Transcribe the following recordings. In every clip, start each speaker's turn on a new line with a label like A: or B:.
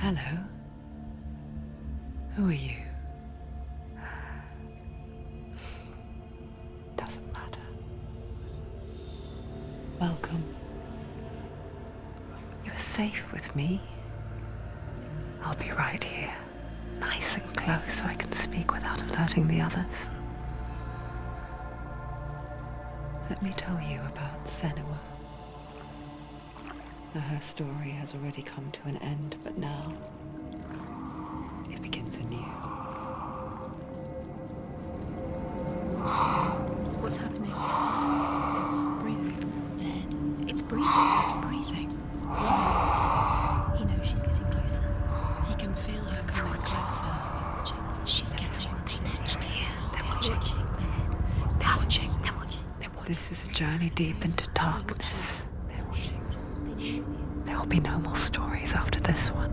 A: Hello. Who are you? Doesn't matter. Welcome. You're safe with me. I'll be right here, nice and close so I can speak without alerting the others. Let me tell you about Senua. Her story has already come to an end, but now it begins anew.
B: What's happening? It's breathing. Dead. It's breathing. It's breathing. He knows she's getting closer. He can feel her coming closer. She's getting closer. They're watching. They're watching. They're watching.
A: This is a journey deep into darkness.
B: They're watching.
A: There will be no more stories after this one.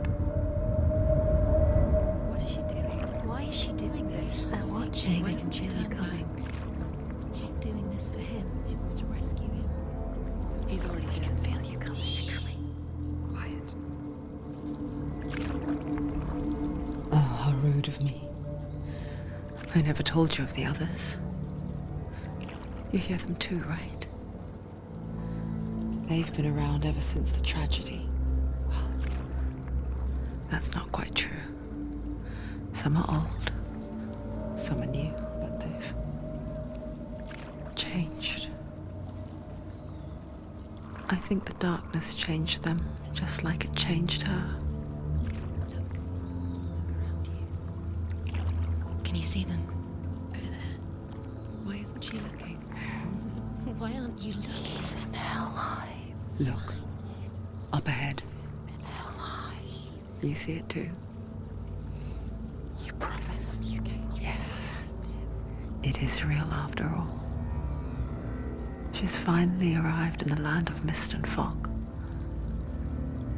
B: What is she doing? Why is she doing this? They're watching. Why doesn't she turn coming? She's doing this for him. She wants to rescue him. He's already dead. I can feel you coming. Quiet.
A: Oh, how rude of me. I never told you of the others. You hear them too, right? They've been around ever since the tragedy. Well, that's not quite true. Some are old, some are new, but they've changed. I think the darkness changed them, just like it changed her.
B: Look around you. Can you see them? Over there. Why isn't she looking? Why aren't you looking? He's in hell high.
A: Look, up ahead.
B: In hell high.
A: You see it too?
B: You promised you came.
A: Yes. It is real after all. She's finally arrived in the land of mist and fog.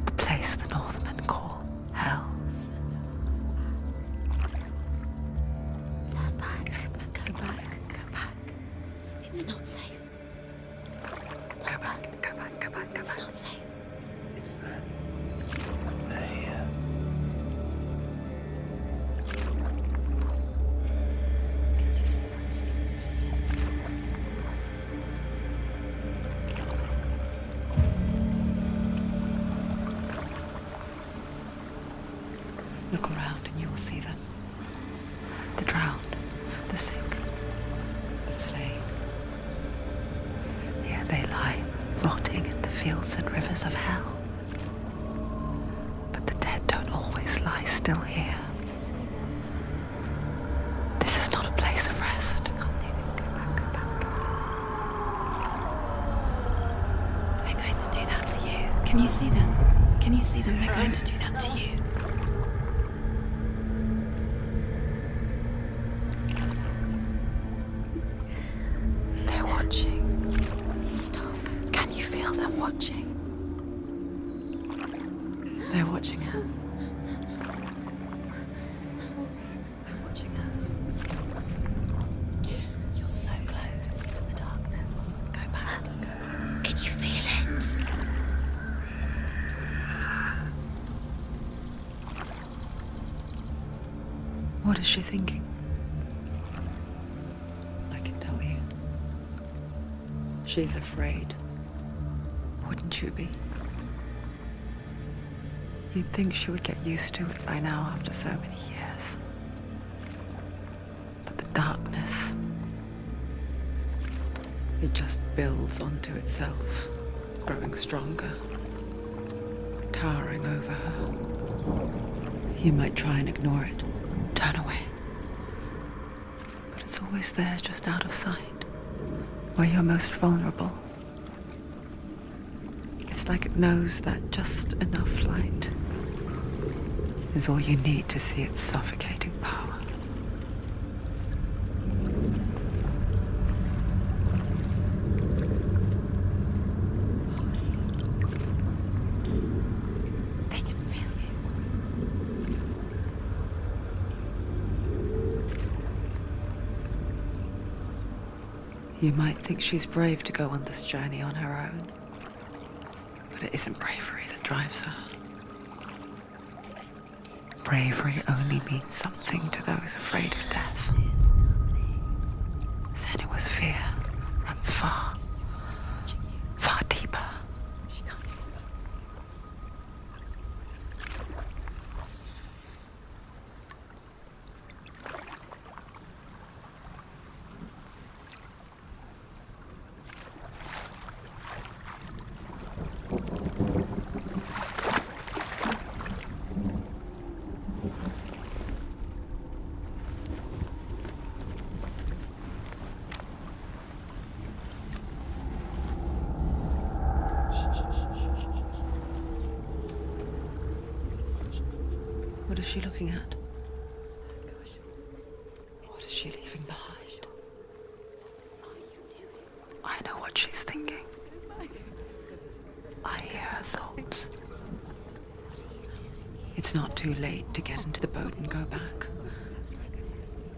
A: The place the Northmen call hell.
B: Turn back. Go back. Go back. It's not safe.
A: Go back, go back, go back, go
B: It's
A: back.
B: not safe.
C: It's them. They're here.
B: Can you see them? I can see it.
A: Look around and you will see them. The drowned, the sick, the slain. Here they lie, rotting in the fields and rivers of hell. But the dead don't always lie still here.
B: You see them?
A: This is not a place of rest.
B: You can't do this. Go back. Go back. They're going to do that to you. Can you see them? Can you see them? They're going to do that to you. They're watching. Stop. Can you feel them watching? They're watching her. They're watching her. You're so close to the darkness. Go back. Can you feel it?
A: What is she thinking? I can tell you. She's afraid. Wouldn't you be? You'd think she would get used to it by now after so many years. But the darkness, it just builds onto itself, growing stronger, towering over her. You might try and ignore it, turn away. But it's always there, just out of sight, where you're most vulnerable. It's like it knows that just enough light is all you need to see its suffocating power.
B: They can feel you.
A: You might think she's brave to go on this journey on her own, but it isn't bravery that drives her. bravery only means something to those afraid of death, then it was fear runs far, far deeper. What is she looking at? What is she leaving behind? I know what she's thinking. I hear her thoughts. It's not too late to get into the boat and go back.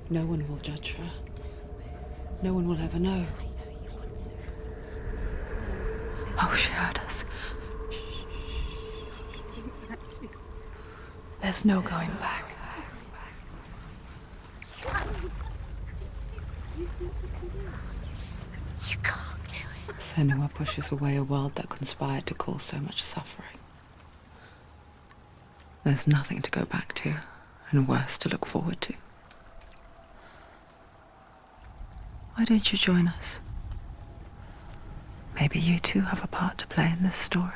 A: No one will judge her. No one will ever know. Oh, she heard us. There's no going back.
B: You can't do it.
A: Senua pushes away a world that conspired to cause so much suffering. There's nothing to go back to, and worse to look forward to. Why don't you join us? Maybe you too have a part to play in this story.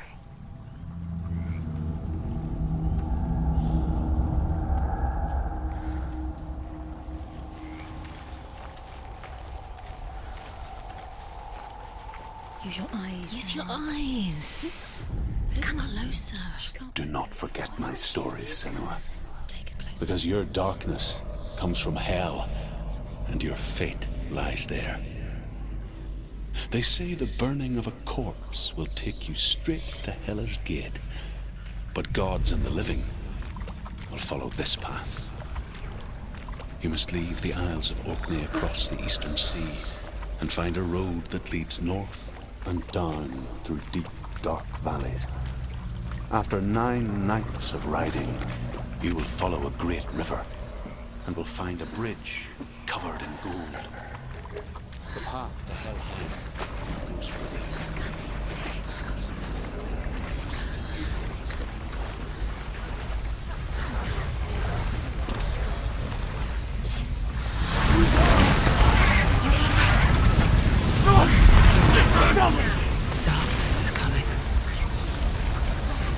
B: Use your eyes. Use your eyes. Come closer.
C: Do not forget my stories, Senua.
B: Take it closer.
C: Because your darkness comes from hell, and your fate lies there. They say the burning of a corpse will take you straight to Hela's gate, but gods and the living will follow this path. You must leave the Isles of Orkney across the eastern sea and find a road that leads north and down through deep, dark valleys. After 9 nights of riding, you will follow a great river and will find a bridge covered in gold. The path to Helheim goes through there.
A: Darkness is coming.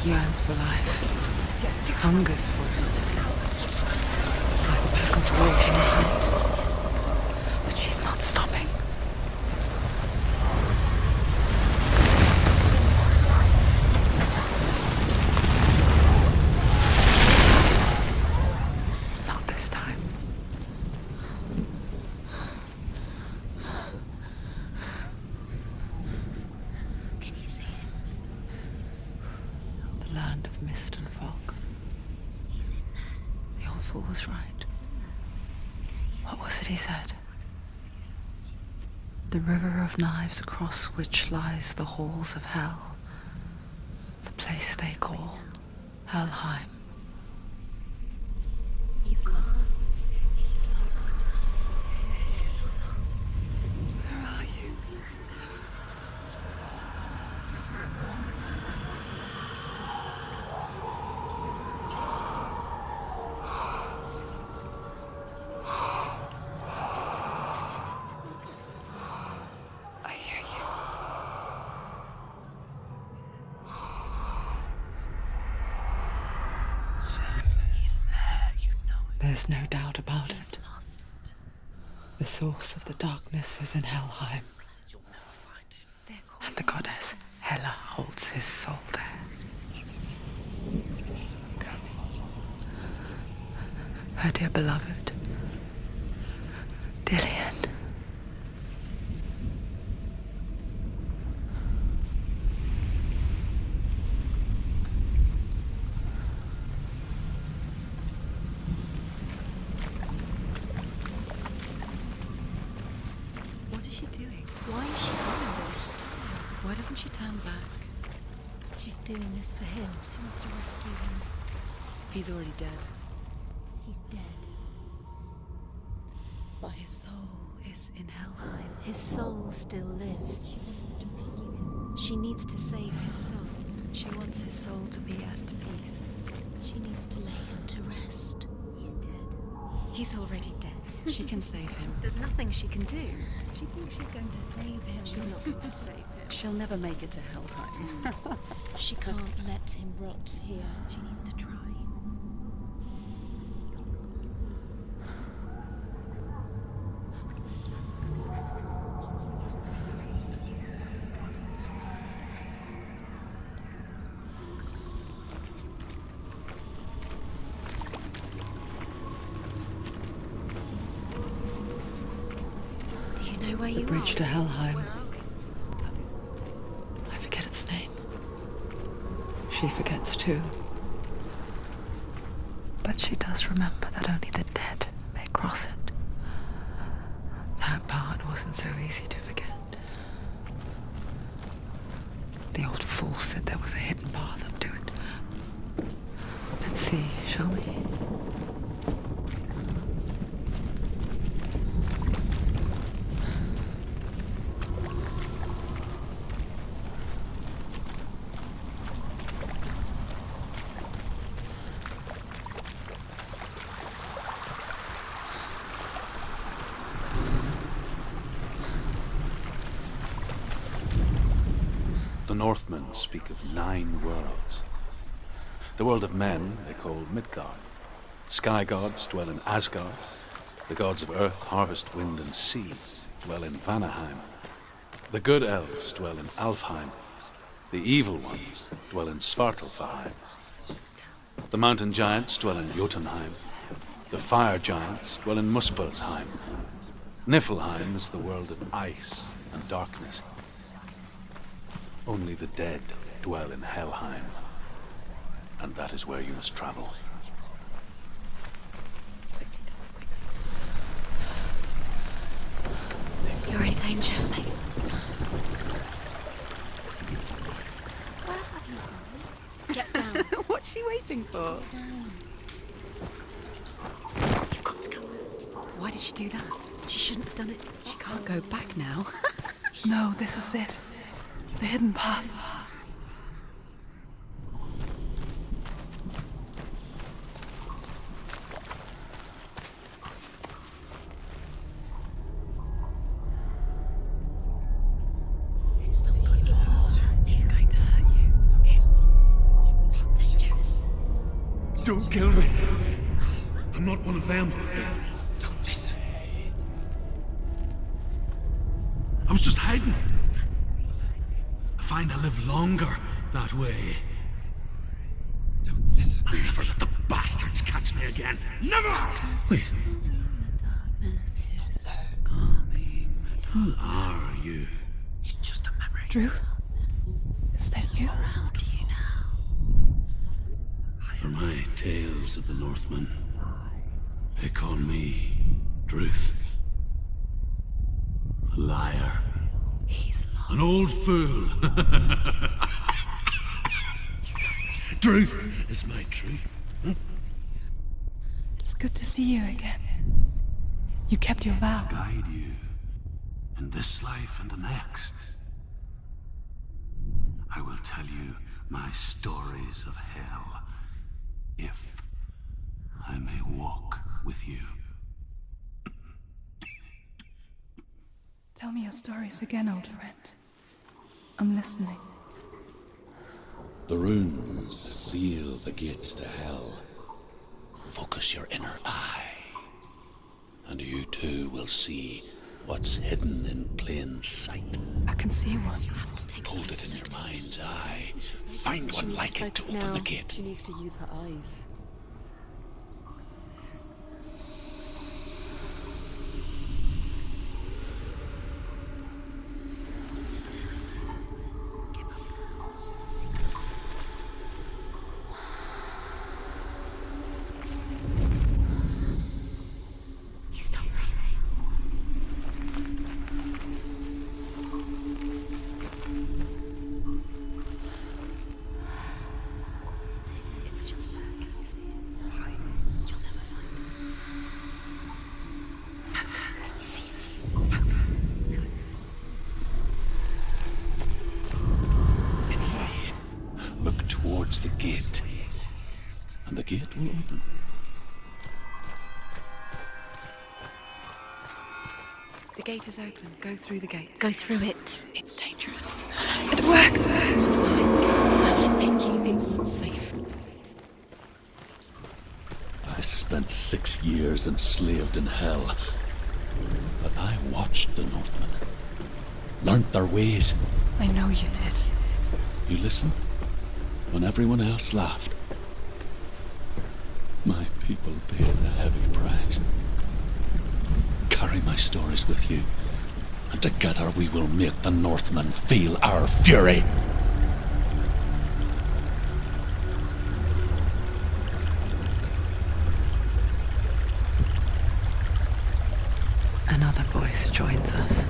A: Yearns for life. Hungers for it. Like a pack of wolves in the hunt. But she's not stopping. Not this time.
B: Can you see it?
A: The land of mist and fog.
B: He's in there.
A: The old fool was right.
B: You see him?
A: What was it he said? The river of knives across which lies the halls of hell. The place they call Helheim.
B: He's lost. He's lost.
A: Where are you? I hear you.
C: He's there, you know it.
A: There's no doubt about
B: He's
A: it.
B: lost.
A: The source of the darkness is in Helheim,
C: You'll never find him.
A: and the goddess Hela holds his soul there. Her dear beloved, Dillian.
B: What is she doing? Why is she doing this? Why doesn't she turn back? She's doing this for him. She wants to rescue him. He's already dead. He's dead.
D: But his soul is in Helheim.
B: His soul still lives. She needs to save his soul.
D: She wants his soul to be at peace.
B: She needs to lay him to rest. He's dead.
D: He's already dead. She can save him.
B: There's nothing she can do. She thinks she's going to save him.
D: She's not going to save him. She'll never make it to Helheim.
B: She can't let him rot here. She needs to try. Do you know where you are?
A: Bridge to Helheim. I forget its name. She forgets too. But she does remember that only the dead may cross it. That part wasn't so easy to forget. The old fool said there was a hidden path up to it. Let's see, shall we?
C: The Northmen speak of 9 worlds. The world of men they call Midgard. Sky gods dwell in Asgard. The gods of earth, harvest, wind, and sea dwell in Vanaheim. The good elves dwell in Alfheim. The evil ones dwell in Svartalfheim. The mountain giants dwell in Jotunheim. The fire giants dwell in Muspelheim. Niflheim is the world of ice and darkness. Only the dead dwell in Helheim, and that is where you must travel.
B: You're in danger. Get down.
D: What's she waiting for?
B: You've got to go.
D: Why did she do that?
B: She shouldn't have done it.
D: She can't go back now.
A: No, this is it. The hidden path.
D: It's going to hurt you.
B: It's dangerous.
E: Don't kill me. I'm not one of them.
D: Don't listen.
E: I was just hiding. I find I live longer that way.
D: Don't listen.
E: I'll never let the bastards catch me again. Never! Wait, who are you?
D: It's just a memory.
A: Druth? Is that you?
D: Around you now.
E: For my tales of the Northmen, they call me Druth. A liar.
D: He's lost.
E: An old fool. Truth is my truth.
A: It's good to see you again. You kept your vow.
E: Guide you in this life and the next. I will tell you my stories of hell, if I may walk with you.
A: Tell me your stories again, old friend. I'm listening.
C: The runes seal the gates to hell. Focus your inner eye, and you too will see what's hidden in plain sight.
A: I can see one.
B: You have to take
C: Hold it in your mind's eye. Find one like it to open the gate.
D: She needs to use her eyes.
B: He's not right. It's just that.
D: gate is open. Go through the gate.
B: Go through it.
D: It's dangerous.
B: It worked.
D: What's behind the gate?
B: Where will it take you?
D: It's not safe.
C: I spent 6 years enslaved in hell. But I watched the Northmen. Learnt their ways.
D: I know you did.
C: You listened when everyone else laughed. My people paid a heavy price. Carry my stories with you, and together we will make the Northmen feel our fury.
A: Another voice joins us.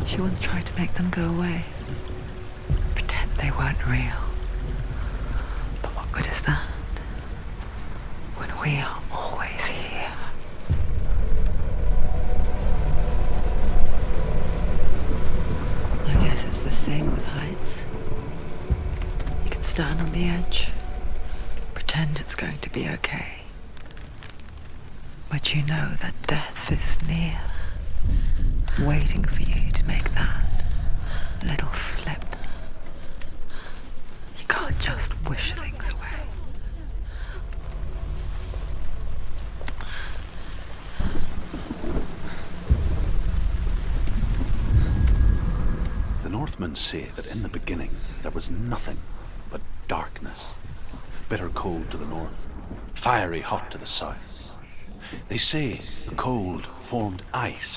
A: She once tried to make them go away. Pretend they weren't real. But what good is that? When we are always here. I guess it's the same with heights. You can stand on the edge, pretend it's going to be okay. But you know that death is near, waiting for you to make that little slip. You can't just wish things away.
C: The Northmen say that in the beginning there was nothing but darkness. Bitter cold to the north, fiery hot to the south. They say the cold formed ice,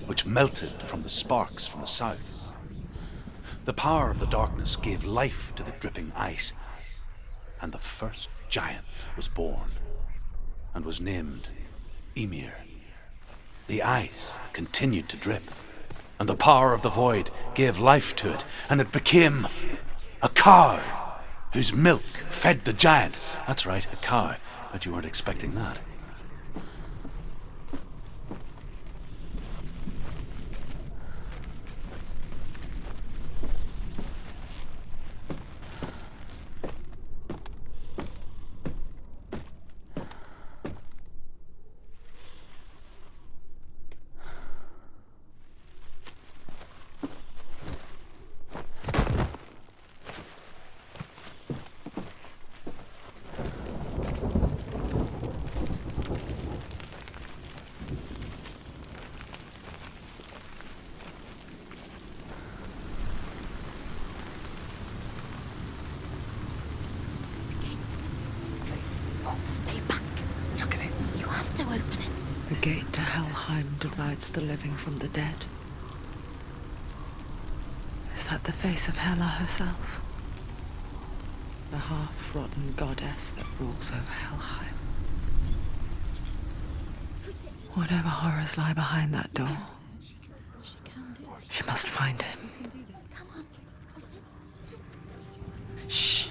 C: which melted from the sparks from the south. The power of the darkness gave life to the dripping ice, and the first giant was born, and was named Ymir. The ice continued to drip, and the power of the void gave life to it, and it became a cow, whose milk fed the giant. That's right, a cow, but you weren't expecting that.
B: Stay back.
D: Look at it.
B: You have to open it.
A: The gate to Helheim divides the living from the dead. Is that the face of Hela herself? The half-rotten goddess that rules over Helheim. Whatever horrors lie behind that door,
B: She can do it.
A: she must find him.
B: Come on.
A: Shh.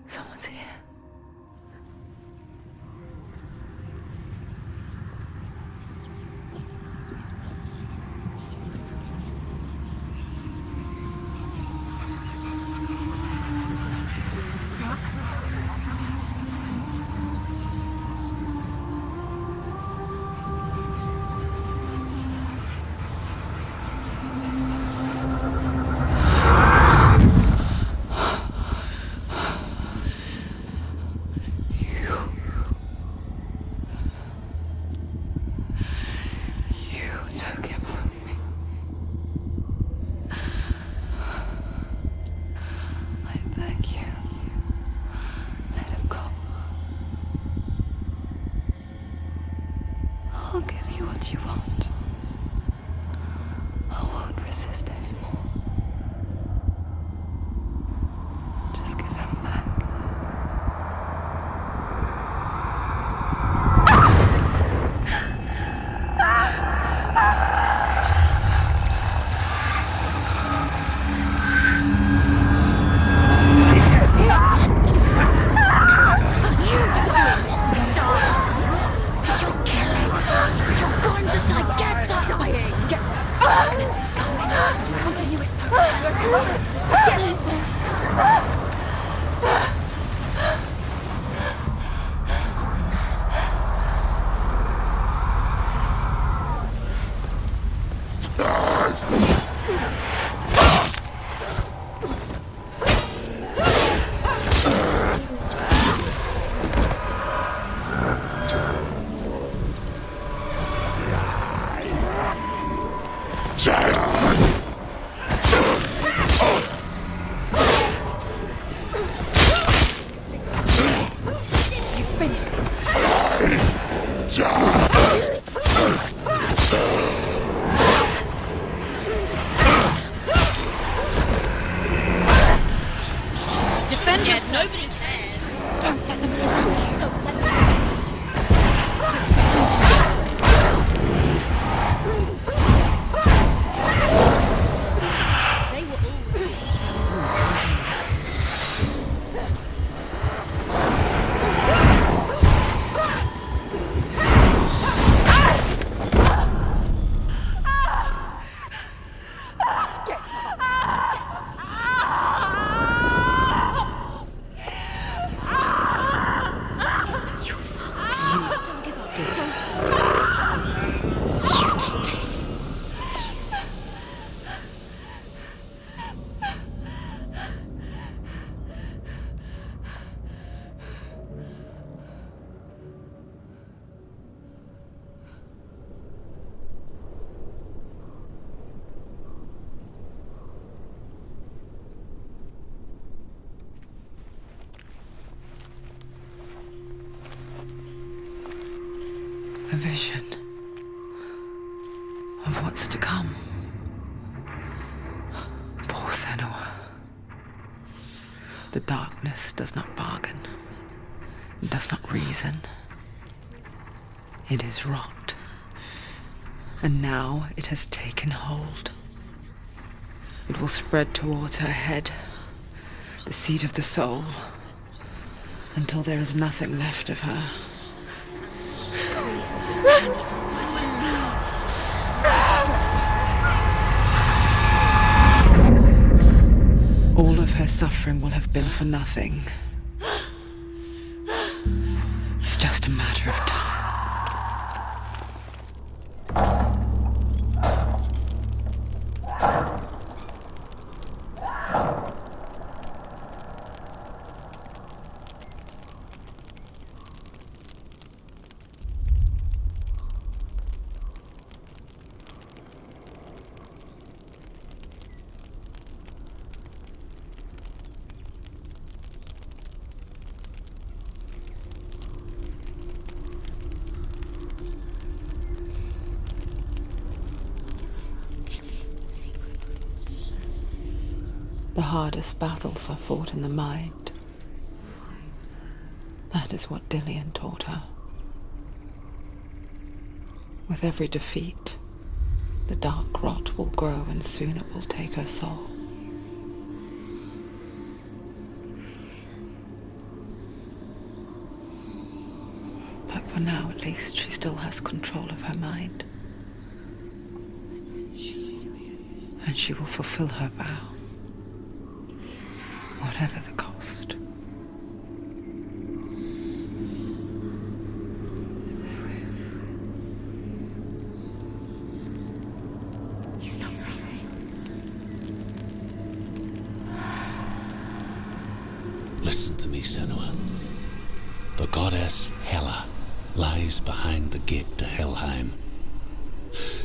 A: Someone's here. You took him from me. I beg you, let him go. I'll give you what you want. I won't resist anymore. Just give him back.
B: You're going to die. Get dying. Darkness is coming. How do you Defend yourself! Nobody cares!
D: Don't let them surround you.
B: Don't let them. They were always.
D: Don't give up. Don't. You did this.
A: A vision of what's to come. Poor Senua. The darkness does not bargain. It does not reason. It is wrought. And now it has taken hold. It will spread towards her head, the seat of the soul, until there is nothing left of her. All of her suffering will have been for nothing. It's just a matter of time. The hardest battles are fought in the mind. That is what Dillian taught her. With every defeat, the dark rot will grow and soon it will take her soul. But for now, at least, she still has control of her mind. And she will fulfill her vow. Whatever the cost.
B: He's not right.
C: Listen to me, Senua. The goddess Hela lies behind the gate to Helheim.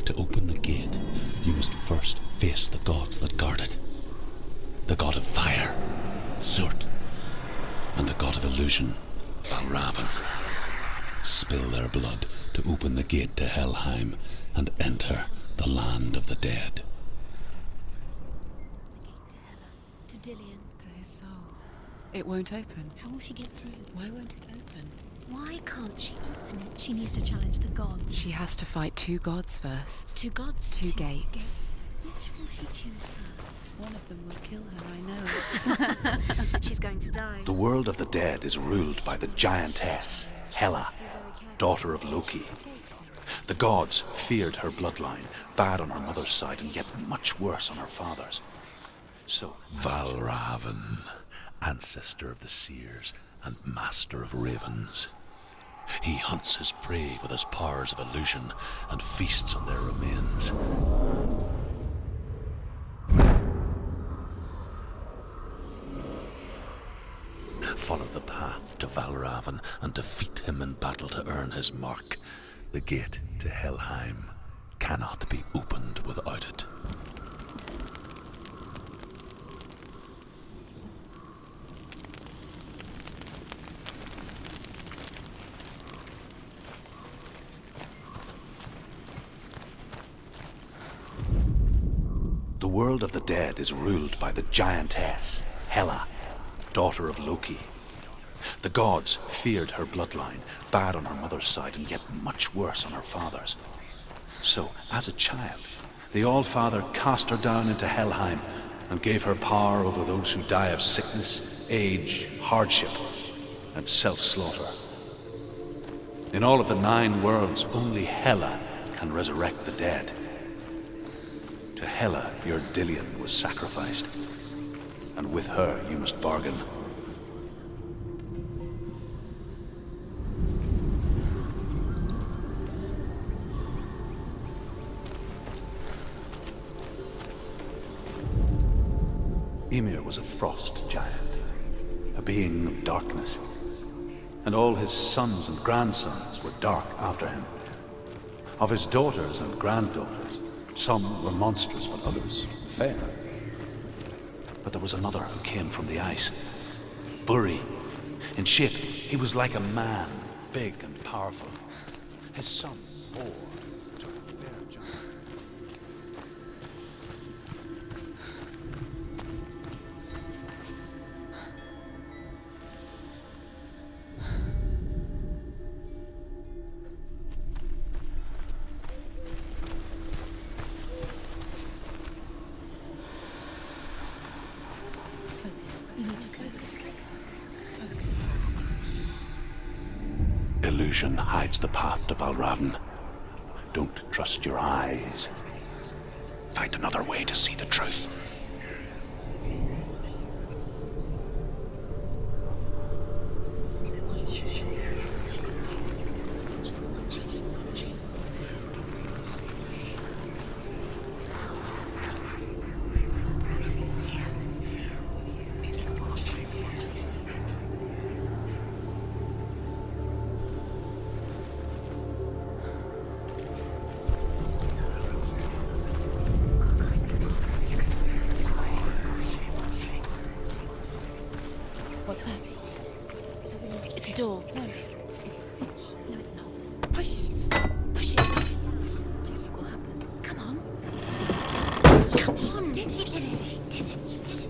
C: To open the gate, you must first face the gods that guard it. The god of fire, Surt, and the god of illusion, Valravn. Spill their blood to open the gate to Helheim and enter the land of the dead.
B: To Dillian.
D: To his soul. It won't open.
B: How will she get through?
D: Why won't it open?
B: Why can't she open it? She needs to challenge the gods.
D: She has to fight two gods first.
B: Two gods?
D: Two gates.
B: Which will she choose first?
D: One of them will kill her, I know.
B: She's going to die.
C: The world of the dead is ruled by the giantess, Hela, daughter of Loki. The gods feared her bloodline, bad on her mother's side and yet much worse on her father's. So
E: Valravn, ancestor of the seers and master of ravens. He hunts his prey with his powers of illusion and feasts on their remains. Follow the path to Valravn and defeat him in battle to earn his mark. The gate to Helheim cannot be opened without it.
C: world of the dead is ruled by the giantess, Hela, daughter of Loki. The gods feared her bloodline, bad on her mother's side and yet much worse on her father's. So, as a child, the All-Father cast her down into Helheim and gave her power over those who die of sickness, age, hardship, and self-slaughter. In all of the 9 worlds, only Hela can resurrect the dead. To Hela, your Dillion was sacrificed, and with her you must bargain. Ymir was a frost giant, a being of darkness, and all his sons and grandsons were dark after him. Of his daughters and granddaughters, some were monstrous, but others fair. But there was another who came from the ice. Buri. In shape, he was like a man, big and powerful. His son, Bor, took a fair giant.
B: Focus.
C: Illusion hides the path to Valravn. Don't trust your eyes. Find another way to see the truth.
B: What's that? It's a window. It's a door. No. No, it's not. Push it. Push it. Push it. What do you think will happen? Come on. Come on. You did it. You did it. You did it.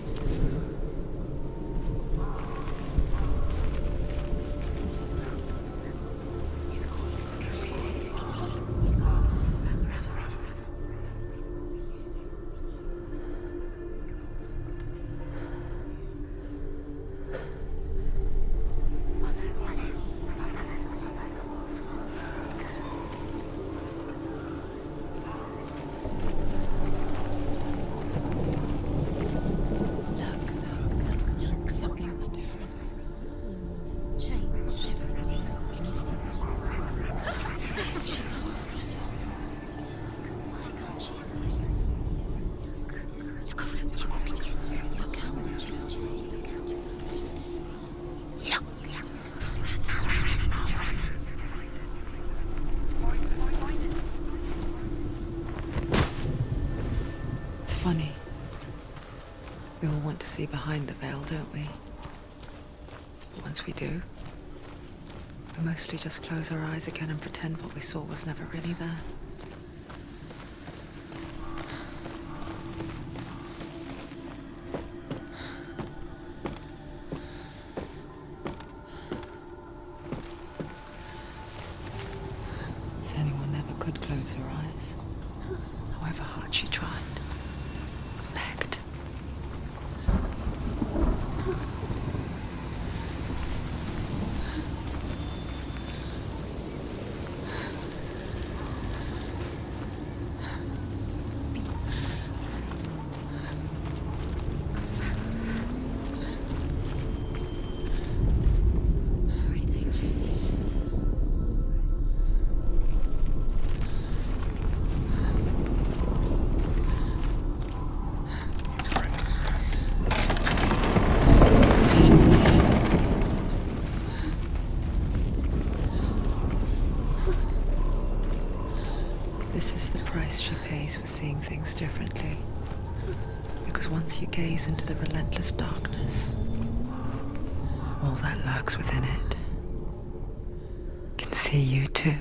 B: Look, something's different. Things change. Different. Can you see it? She can't see it. Why can't she see it? Look around you. Can you see? Look how much it's changed. Look.
A: It's funny. We all want to see behind the veil, don't we? But once we do, we mostly just close our eyes again and pretend what we saw was never really there. This anyone never could close her eyes, however hard she tried. Begged. This is the price she pays for seeing things differently. Because once you gaze into the relentless darkness, all that lurks within it can see you too.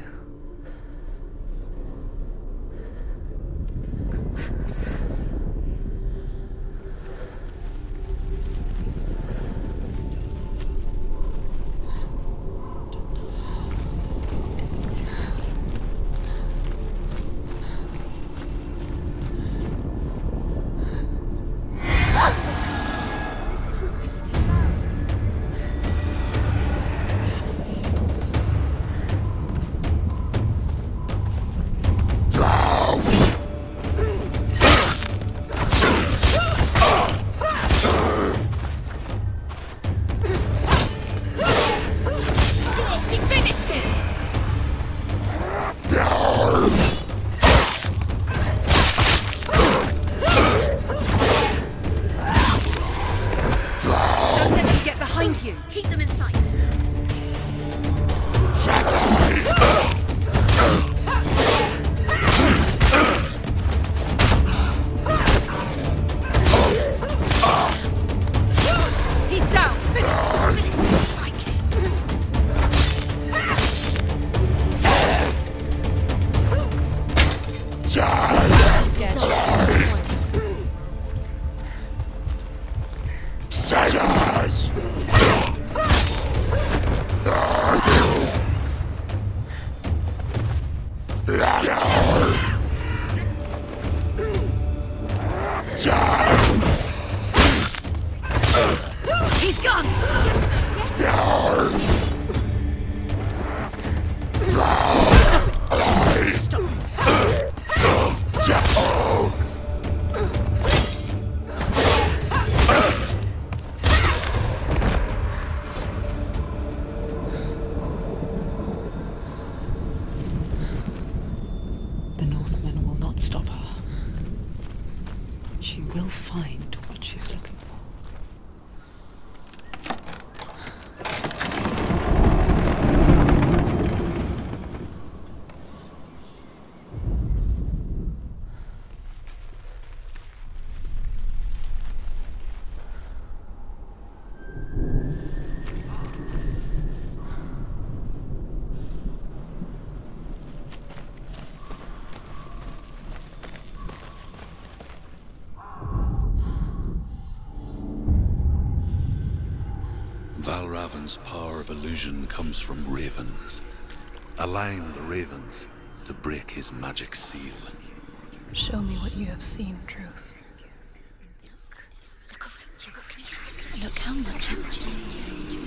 B: Don't let them get behind you. Keep them in sight. He's down. Finish. Like it. He's gone. Stop.
A: The Northmen will not stop her. She will find what she's looking for.
E: Valravan's power of illusion comes from ravens. Align the ravens to break his magic seal.
B: Show me what you have seen, Truth. Look how much it's changed.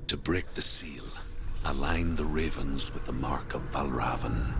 E: To break the seal, align the ravens with the mark of Valravan.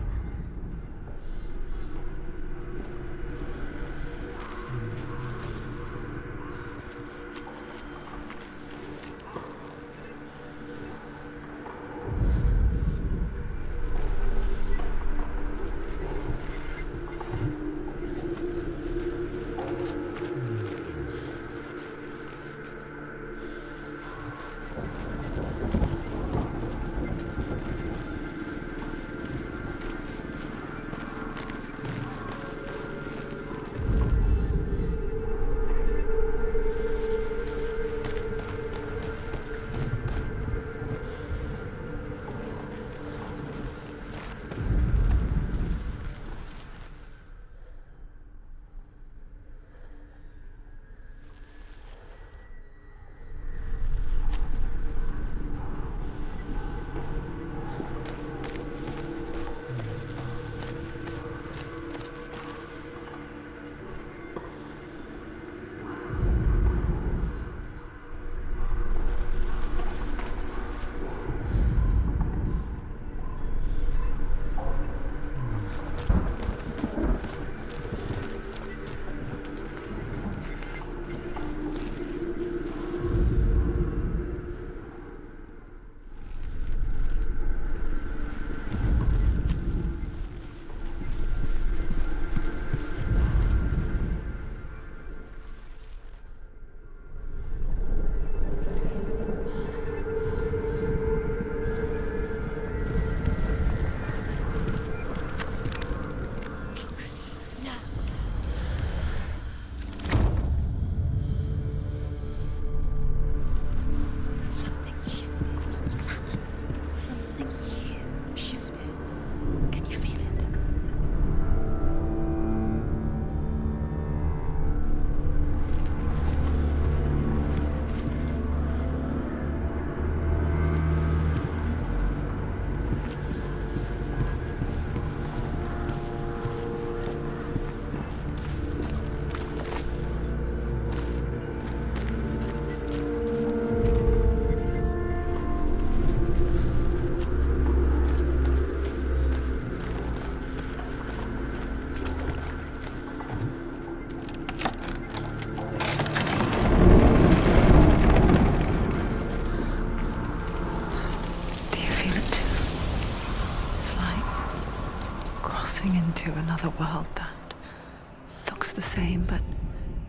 A: looks the same, but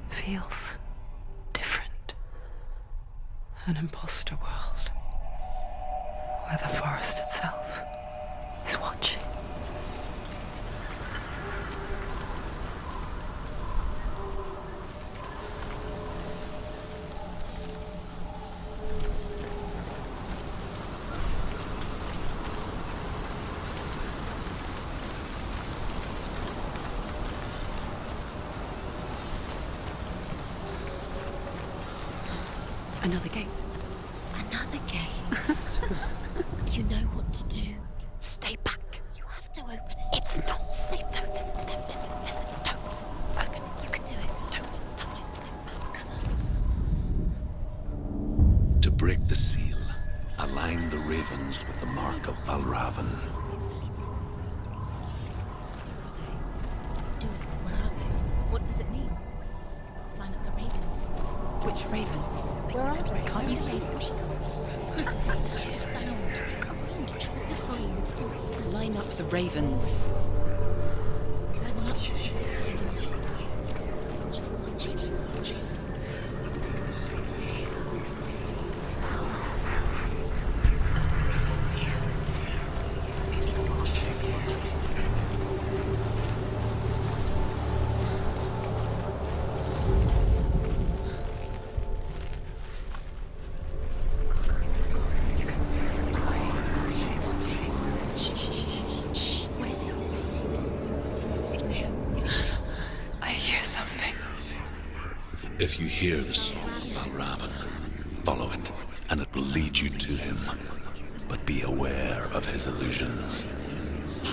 A: feels different. An imposter world, where the forest itself is watching.
B: Another gate.
D: Another gate. You know what to do. Stay back. You have to open it. It's not safe. Don't listen to them. Listen. Don't. Open it. You can do it. Don't touch it. Stay back. Come on.
E: To break the seal, align the ravens with the mark of Valravan.
B: Where are they? What does it mean?
D: Line up the ravens.
B: Which ravens?
D: Where are they?
B: Can't you see them? She can't see.
D: Try to find the ravens.
B: Line up the ravens.
D: Line them up.
B: Shh.
D: What is it?
A: I hear something.
E: If you hear the song of Valravan, follow it, and it will lead you to him. But be aware of his illusions.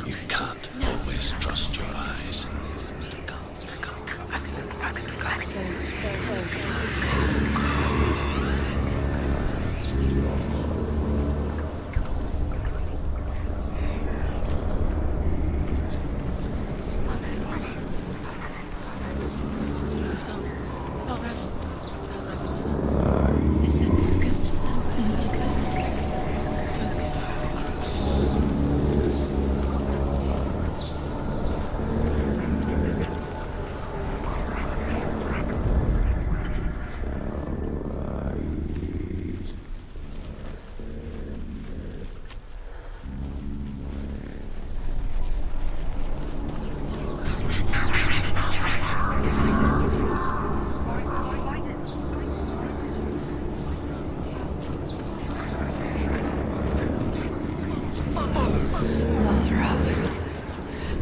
E: You can't always trust your eyes.
B: The song. Valravan's song. Listen, focus. Focus.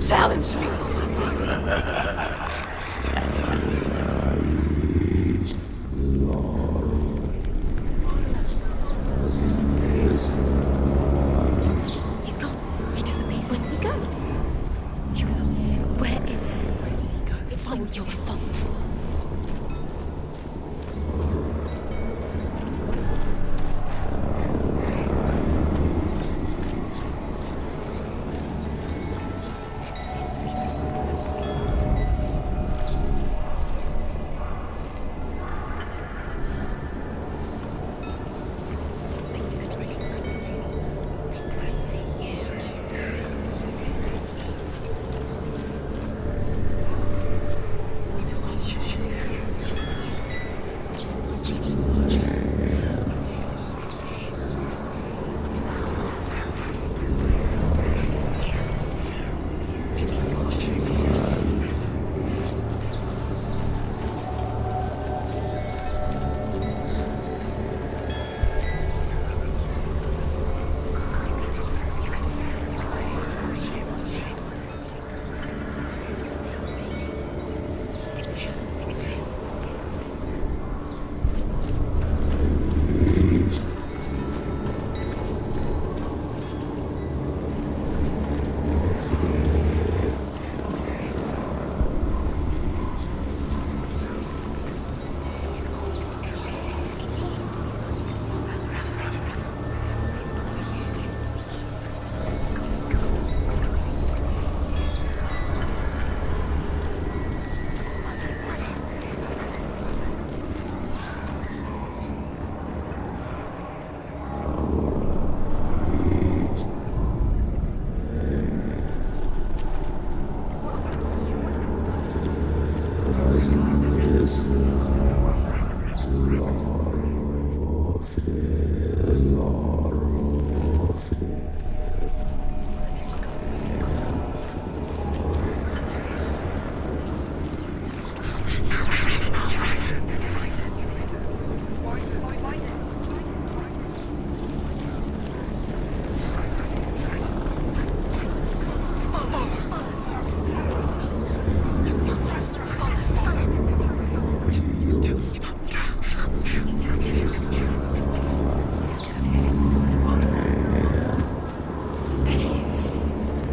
A: Challenge me.
D: He's gone. He disappeared. Where did he go? You lost him. Where is he?
B: Where did he go?
D: It's all your fault.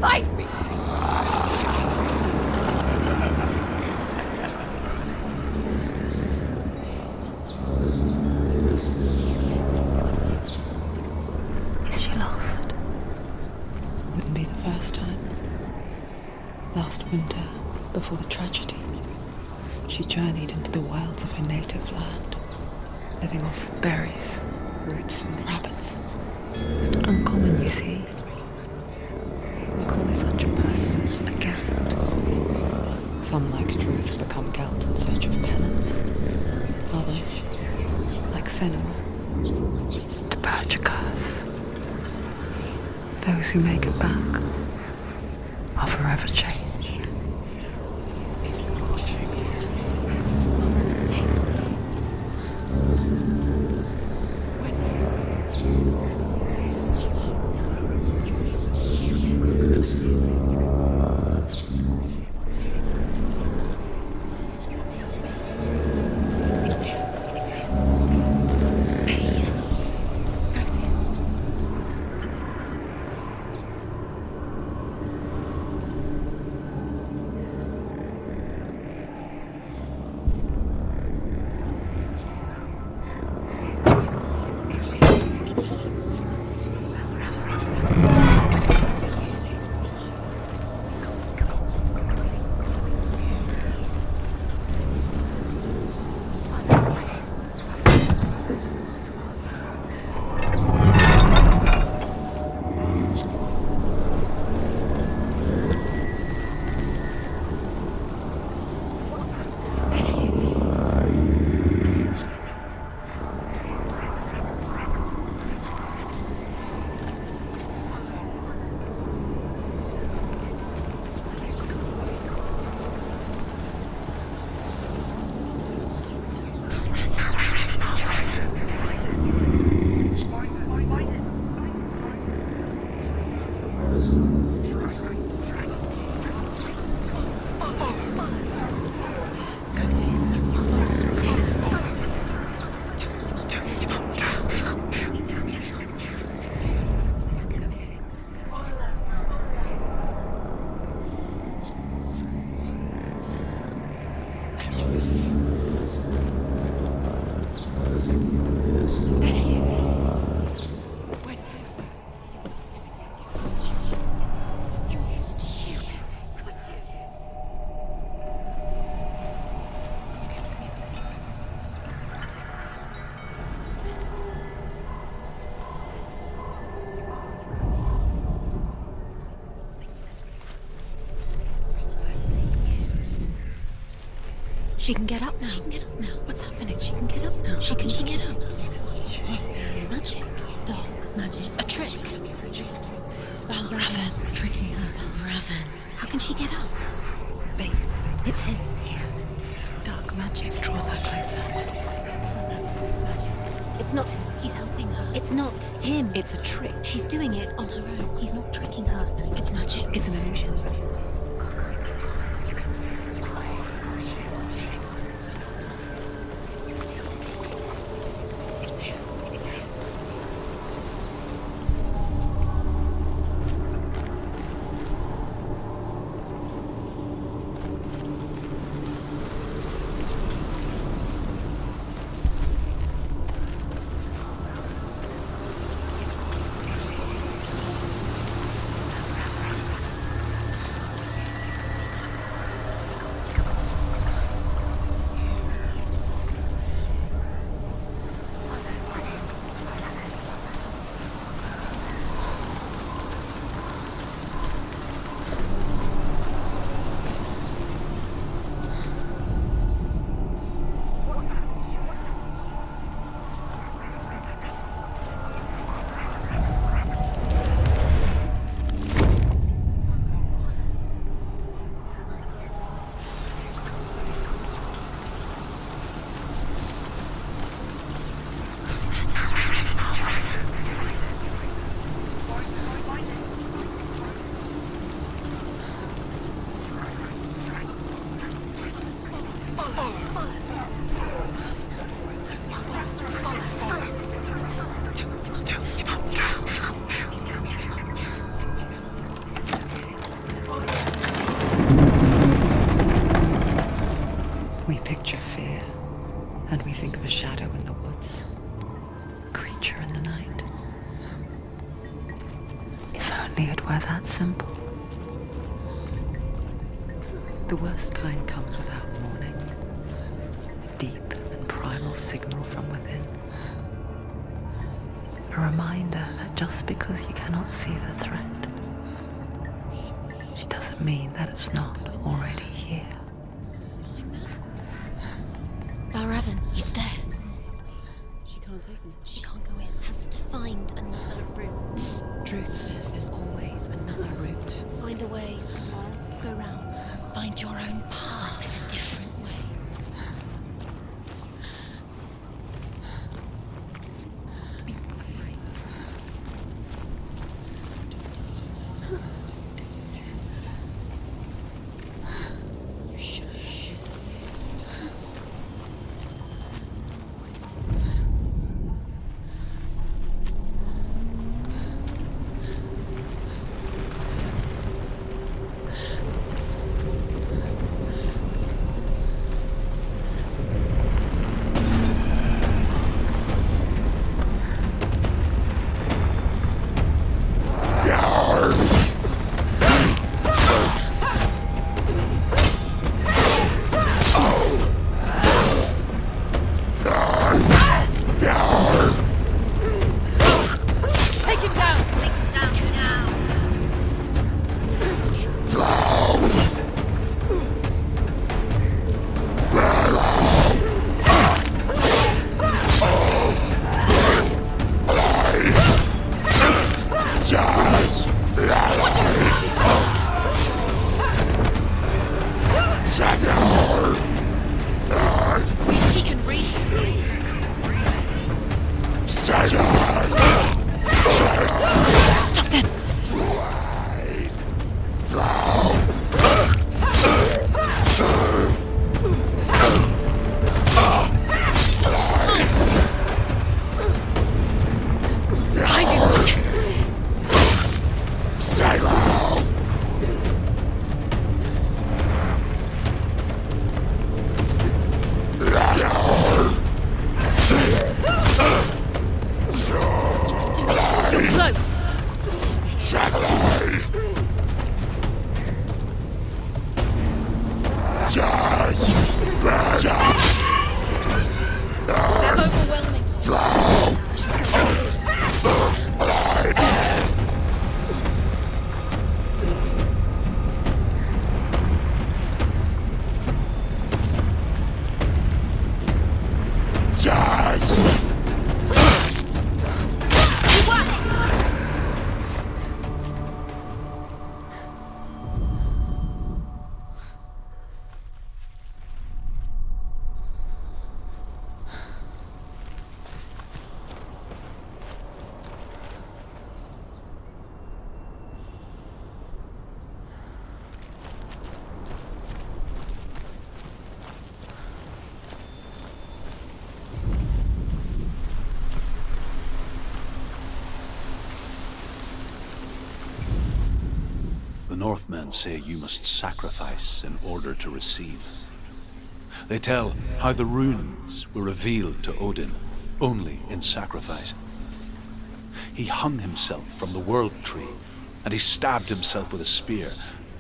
D: Fight me!
A: Is she lost? Wouldn't be the first time. Last winter, before the tragedy, she journeyed into the wilds of her native land, living off berries, roots, and rabbits. It's not uncommon, you see. We call such a person a Gelt. Some, like Truth, become Gelt in search of penance. Others, like Cinema, to purge a curse. Those who make it back are forever changed.
D: She can get up now. She can get up now. What's happening? She can get up now. How can she get up? Must be magic. Dark magic. A trick. Raven. Tricking her. Raven. How can she get up? Bait. It's him. Dark magic draws her closer. It's not him. He's helping her. It's not him. It's a trick. She's doing it on her own. He's not tricking her. It's magic. It's an illusion.
A: We picture fear, and we think of a shadow in the woods, a creature in the night. If only it were that simple. The worst kind comes without warning, a deep and primal signal from within. A reminder that just because you cannot see the threat, it doesn't mean that it's not already here.
D: Valravn, he's there.
B: She can't take me.
D: She can't go in. Has to find another route.
B: Truth says there's always another route.
D: Find a way. Go round.
B: Find your own path.
D: There's a different way.
B: Be afraid. You should.
D: What is it? Take him down! Take him down! Get him down! He can read. Stop them! Behind you! You're close! They're overwhelming.
C: The Northmen say you must sacrifice in order to receive. They tell how the runes were revealed to Odin only in sacrifice. He hung himself from the world tree, and he stabbed himself with a spear,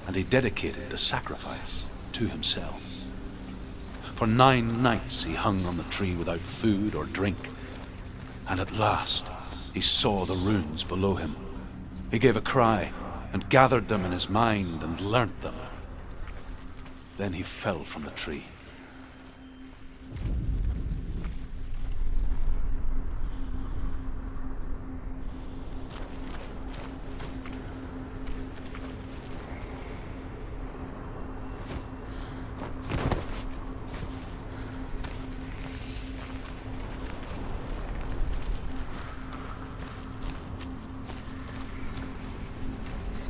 C: and he dedicated the sacrifice to himself. For 9 nights he hung on the tree without food or drink, and at last he saw the runes below him. He gave a cry, and gathered them in his mind and learnt them. Then he fell from the tree.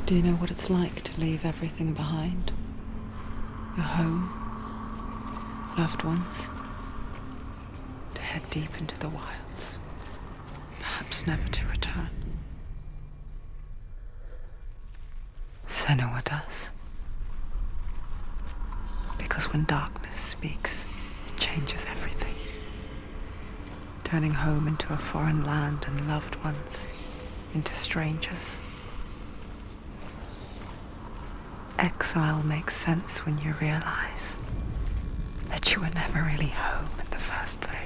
A: Do you know what it's like to leave everything behind? Your home, Loved ones, to head deep into the wilds, perhaps never to return. Senua does. Because when darkness speaks, it changes everything, turning home into a foreign land and loved ones into strangers. Exile makes sense when you realize that you were never really home in the first place.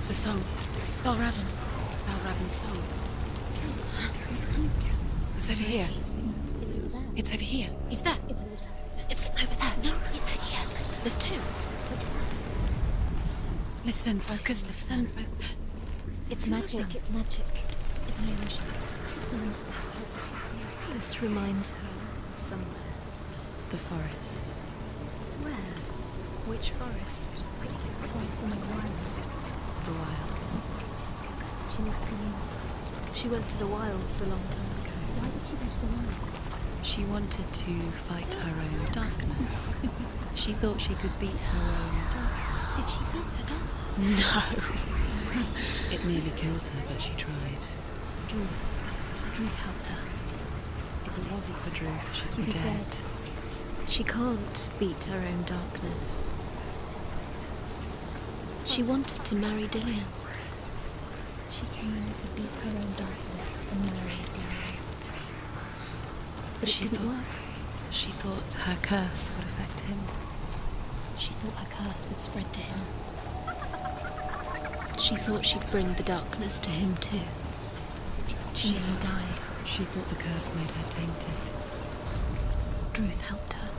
B: The song. Balravan's song. It's over here. It's over here.
D: Is that? It's over there. No, it's here. There's two.
B: Listen, focus, listen, focus.
D: It's magic. It's magic. It's an illusion. This reminds her of somewhere.
B: The forest.
D: Where? Which forest? The forest in the wild.
B: The wilds.
D: She went to the wilds a long time ago. Why did she go to the wilds?
B: She wanted to fight her own darkness. She thought she could beat her own darkness.
D: Did she beat her darkness?
B: No. It nearly killed her, but she tried.
D: Druth helped her.
B: If it wasn't for Druth, she'd be dead.
D: She can't beat her own darkness. She wanted to marry Dillian. She came to beat her own darkness and marry Dillian. But it didn't work.
B: She thought her curse would affect him.
D: She thought her curse would spread to him. She thought she'd bring the darkness to him too. She nearly died.
B: She thought the curse made her tainted.
D: Druth helped her.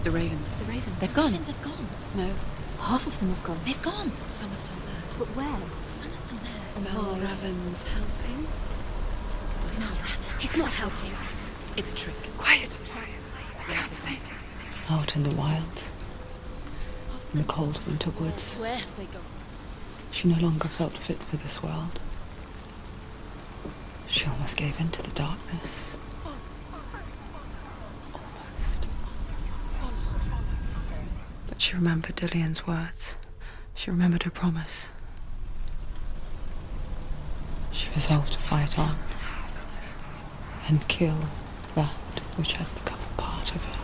B: The ravens.
D: The ravens.
B: They've gone.
D: Since they've gone.
B: No,
D: Half of them have gone. They've gone.
B: some are still there.
D: But where? Some are still there.
B: Mel Raven's helping.
D: It's not Raven. He's not helping.
B: It's a trick.
A: Quiet. I can't think. Out in the wilds, in the cold winter woods,
D: Where have they gone?
A: she no longer felt fit for this world. She almost gave in to the darkness. Almost. But she remembered Dillian's words. She remembered her promise. She resolved to fight on and kill that which had become a part of her.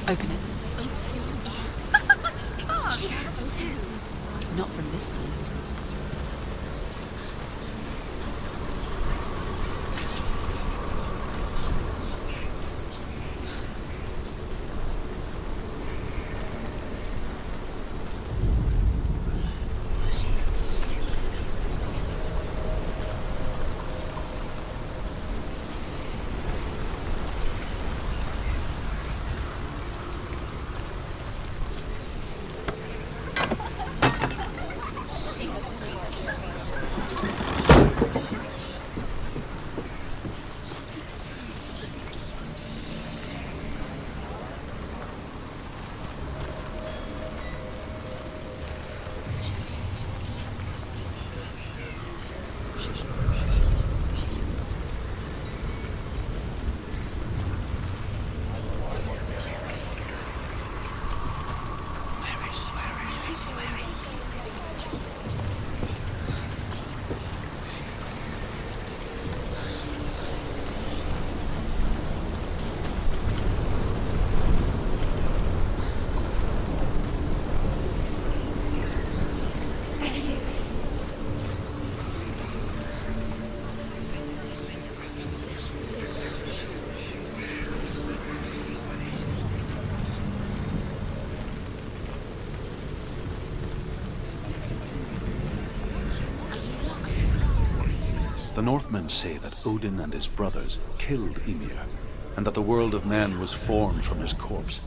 B: Open it.
D: She has to.
B: Not from this side.
C: The Northmen say that Odin and his brothers killed Ymir, and that the world of men was formed from his corpse.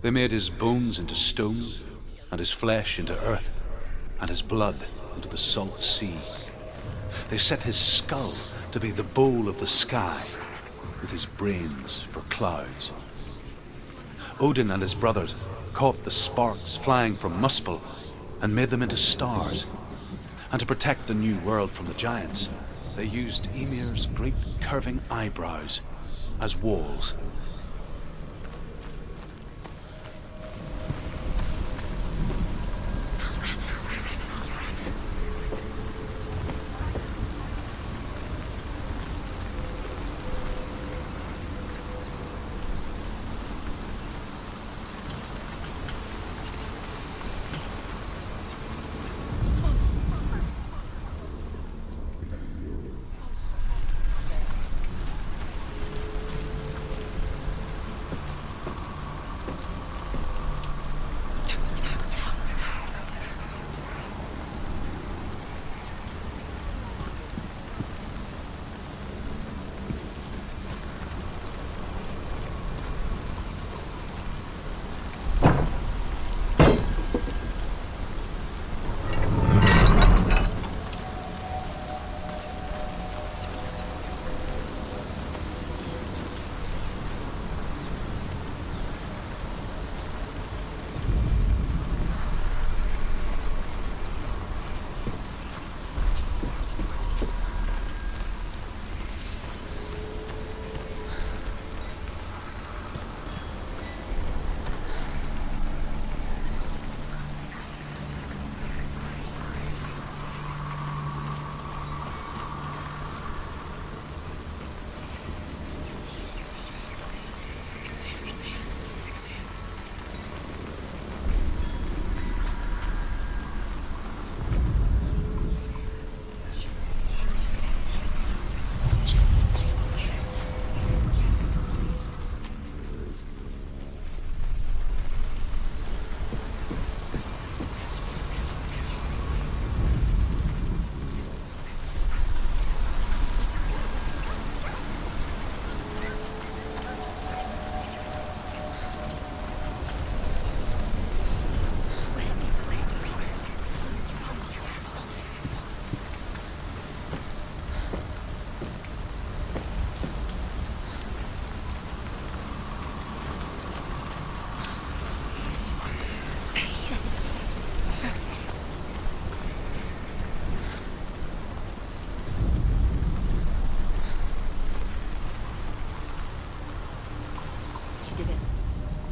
C: They made his bones into stone, and his flesh into earth, and his blood into the salt sea. They set his skull to be the bowl of the sky, with his brains for clouds. Odin and his brothers caught the sparks flying from Muspel and made them into stars. And to protect the new world from the giants, they used Ymir's great curving eyebrows as walls.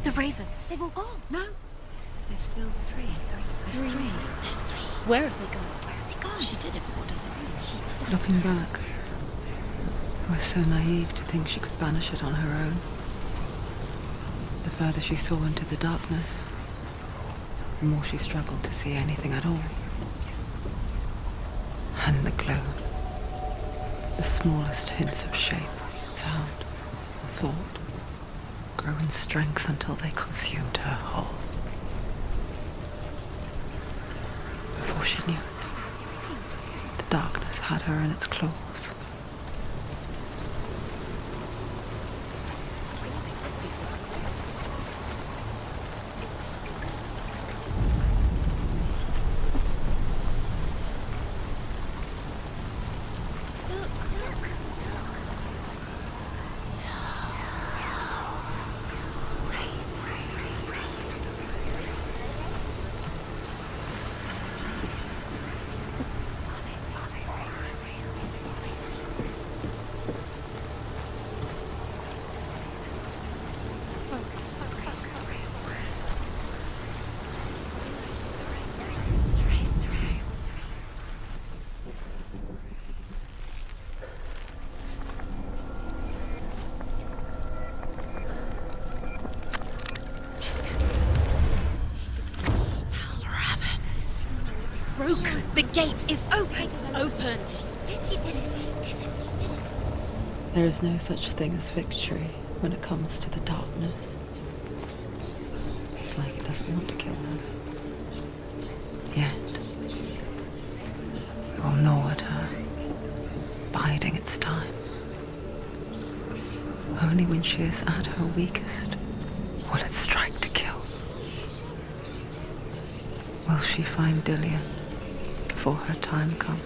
B: The ravens.
D: They've all gone.
B: No. There's still three. There's three.
D: There's three.
B: Where have they gone?
D: Where have they gone?
B: She did it, but what does it mean?
A: Looking back, I was so naive to think she could banish it on her own. The further she saw into the darkness, the more she struggled to see anything at all. And the glow, the smallest hints of shape, sound, or thought, grow in strength until they consumed her whole. Before she knew it, the darkness had her in its claws.
B: The gate is open.
D: Open. She did it.
A: There is no such thing as victory when it comes to the darkness. It's like it doesn't want to kill her. Yet, it will gnaw at her biding its time. Only when she is at her weakest will it strike to kill. Will she find Dillian before her time comes?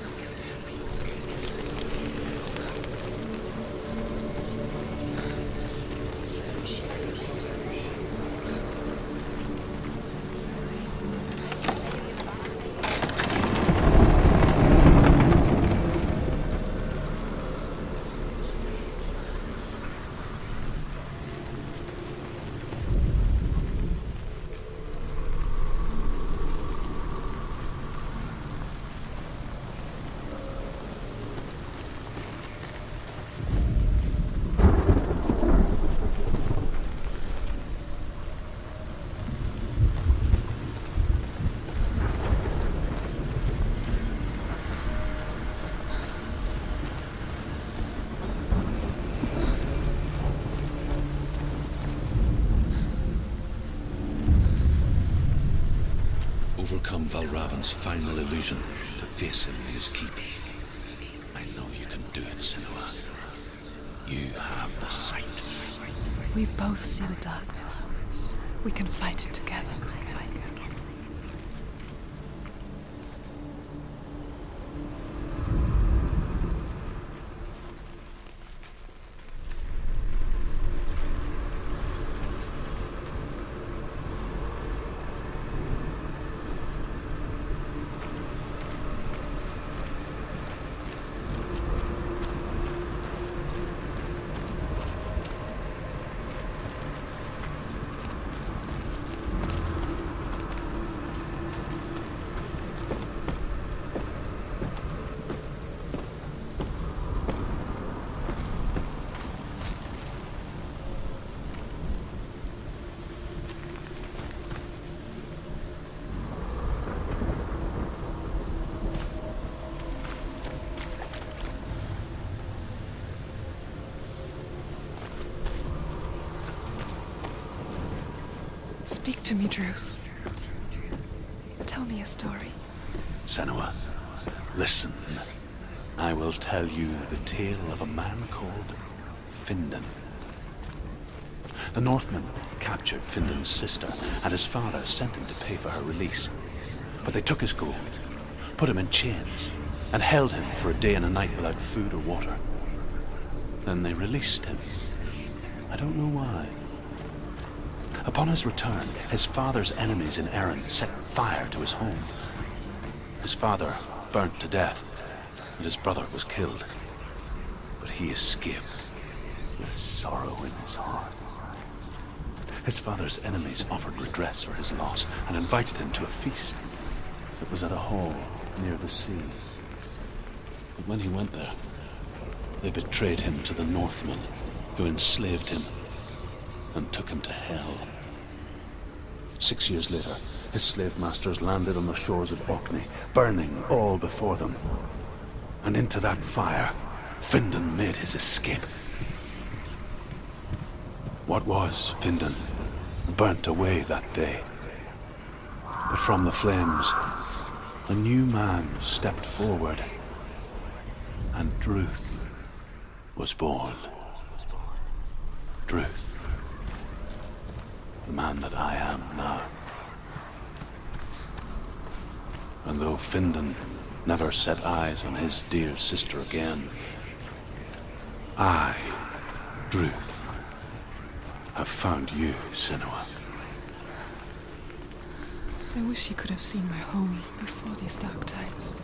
E: Overcome Valravan's final illusion to face him in his keep. I know you can do it, Senua. You have the sight.
B: We both see the darkness. We can fight it together. Speak to me, Druth. Tell me a story.
C: Senua, listen. I will tell you the tale of a man called Findan. The Northmen captured Findan's sister, and his father sent him to pay for her release. But they took his gold, put him in chains, and held him for a day and a night without food or water. Then they released him. I don't know why. Upon his return, his father's enemies in Erin set fire to his home. His father burnt to death, and his brother was killed. But he escaped with sorrow in his heart. His father's enemies offered redress for his loss and invited him to a feast that was at a hall near the sea. But when he went there, they betrayed him to the Northmen, who enslaved him and took him to hell. 6 years later, his slave masters landed on the shores of Orkney, burning all before them. And into that fire, Findan made his escape. What was Findan burnt away that day. But from the flames, a new man stepped forward, and Druth was born. Druth. The man that I am now. And though Findan never set eyes on his dear sister again, I, Druth, have found you, Senua.
B: I wish you could have seen my home before these dark times.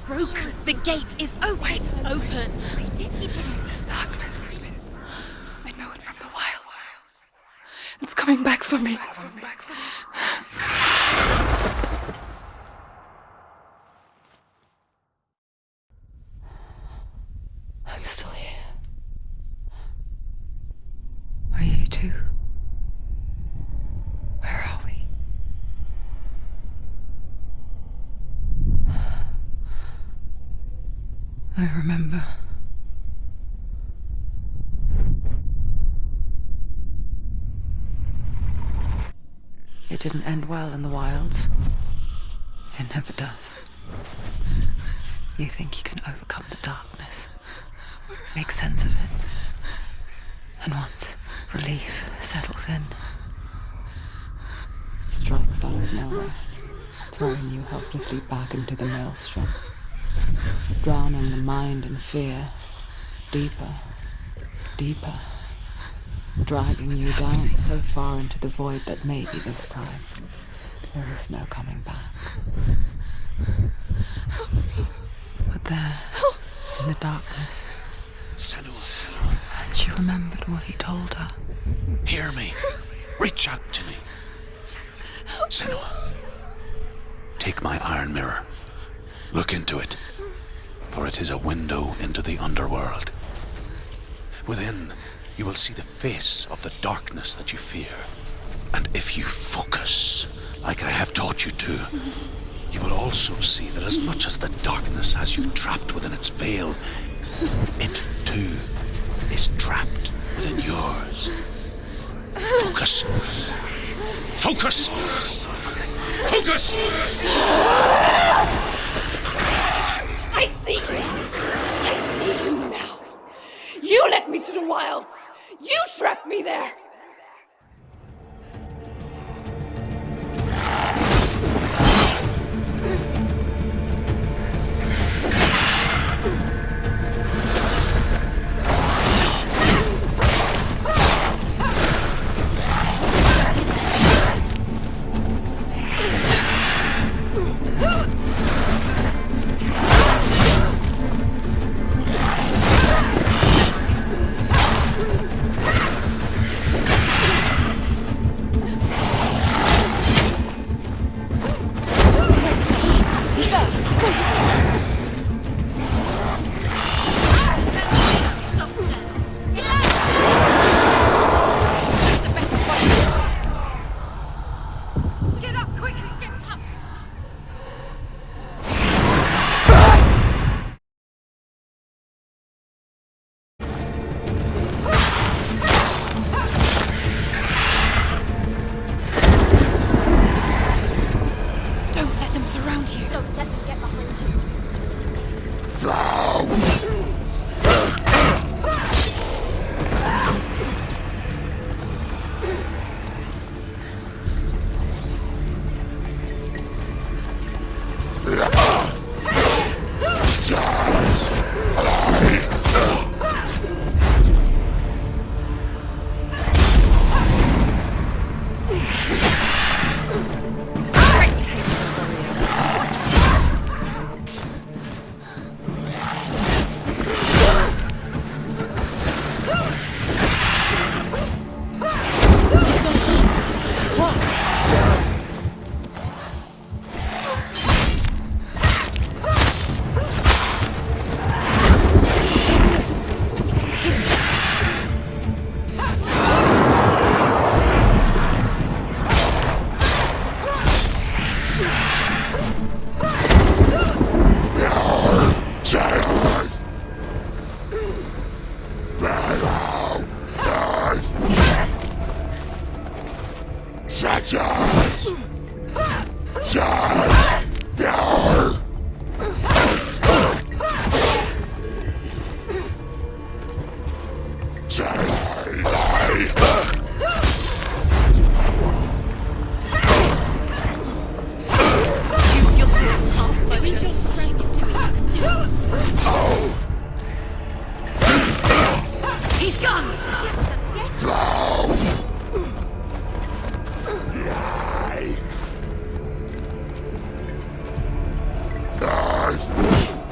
B: broken. The gate is open. Open.
A: This darkness. I know it from the wilds. It's coming back for me. I'm still here. Are you too? Where are we? I remember. It didn't end well in the wilds. It never does. You think you can overcome the darkness, make sense of it, and once relief settles in, it strikes out of nowhere, throwing you helplessly back into the maelstrom, drowning the mind in fear, deeper, deeper, dragging you down so far into the void that maybe this time there is no coming back. But there, in the darkness,
E: Senua,
A: and she remembered what he told her.
E: hear me. Reach out to me. Senua, take my iron mirror. Look into it, for it is a window into the underworld. Within, you will see the face of the darkness that you fear. And if you focus, like I have taught you to, you will also see that as much as the darkness has you trapped within its veil, it too is trapped within yours. Focus. Focus! Focus!
F: I see you! I see you now! You led me to the wilds! You trapped me there!
B: Use your sword. Use your strength. He's gone!
E: Die.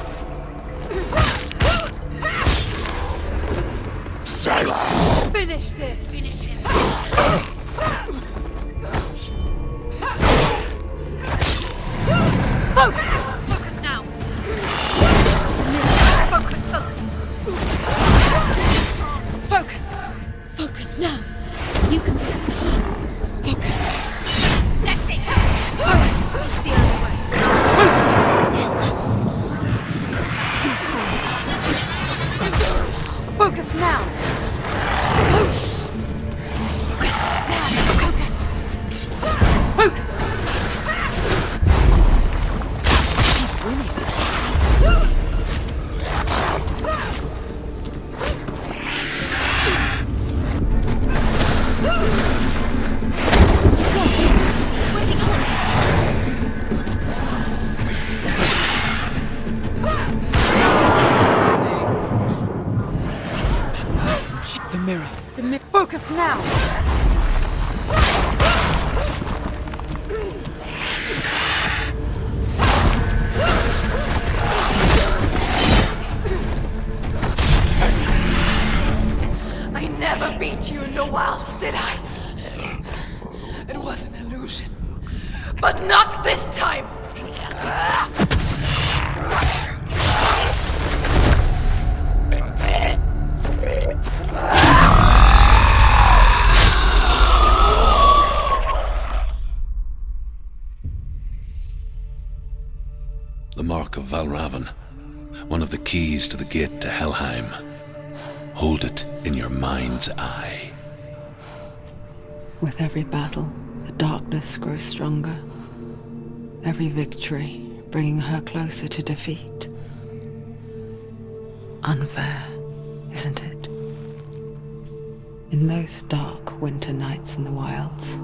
F: Finish this!
B: Finish him.
F: Focus!
B: Focus now. Focus, focus.
F: Focus!
B: Focus now. You can do this. Focus. That's it. Focus. It's the only way.
F: Be strong. Focus now!
B: Focus. Focus now. Focus.
F: Focus! She's winning.
B: Where's he going?
F: The mirror. Focus now! I never beat you in the wilds, did I? It was an illusion. But not this time!
E: The mark of Valravan, one of the keys to the gate to Helheim. Hold it in your mind's eye.
A: With every battle, the darkness grows stronger. Every victory bringing her closer to defeat. Unfair, isn't it? In those dark winter nights in the wilds,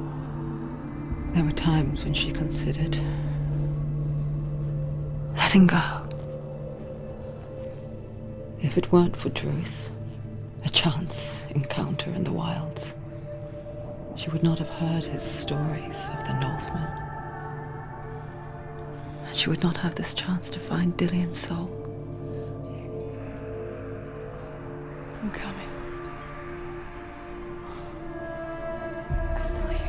A: there were times when she considered letting go. If it weren't for Druth, a chance encounter in the wilds, she would not have heard his stories of the Northmen. And she would not have this chance to find Dillion's soul.
F: I'm coming. I still hear you.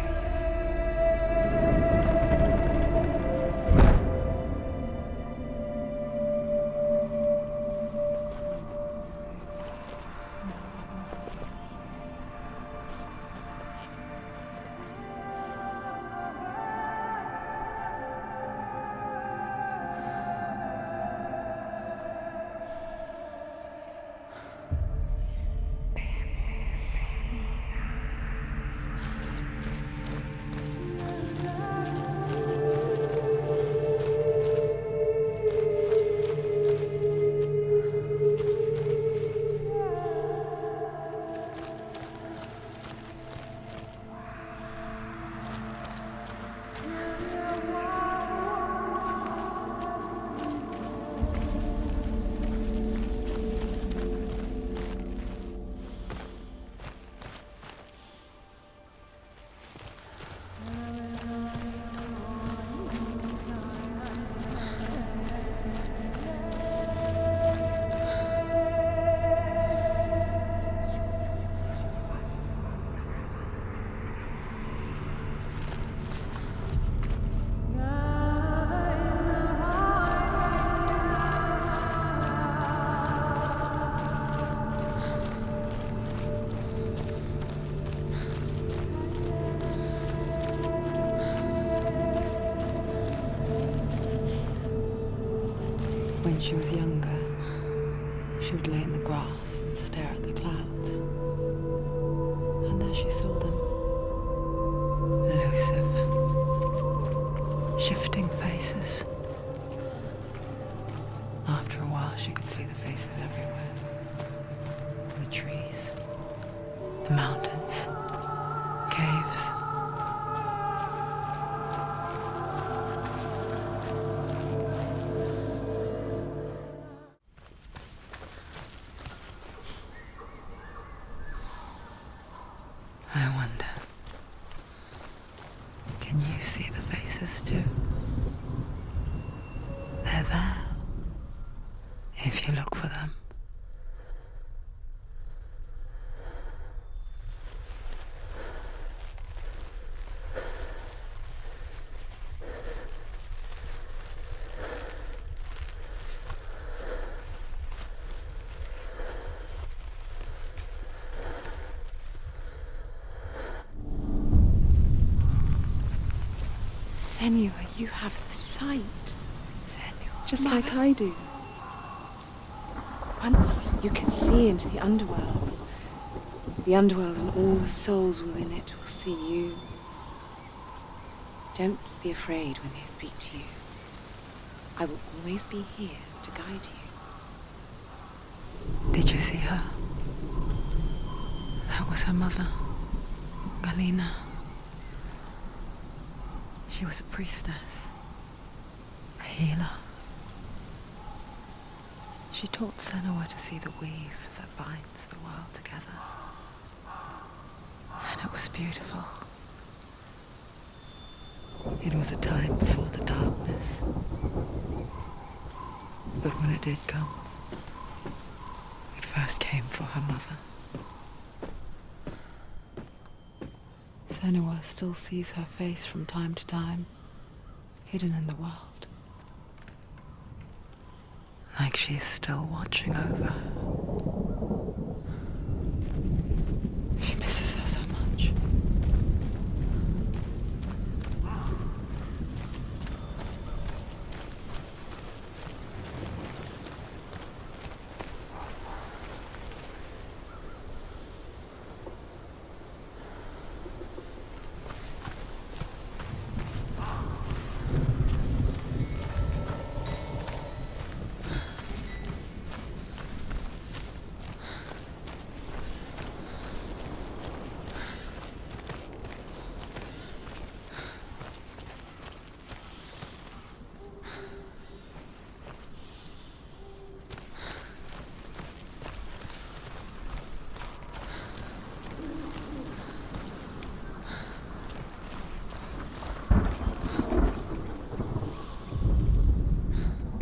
A: When she was younger, she would lay in the grass and stare at the clouds. And there she saw them. Elusive, shifting faces. After a while, she could see the faces everywhere. The trees, the mountains, caves. I wonder, can you see the faces too? They're there, if you look for them.
B: Senua, you have the sight. Just like I do. Once you can see into the underworld and all the souls within it will see you. Don't be afraid when they speak to you. I will always be here to guide you.
A: Did you see her? That was her mother, Galina. She was a priestess, a healer. She taught Senua to see the weave that binds the world together. And it was beautiful. It was a time before the darkness. But when it did come, it first came for her mother. Senua still sees her face from time to time, hidden in the world. Like she's still watching over her. She misses her so much.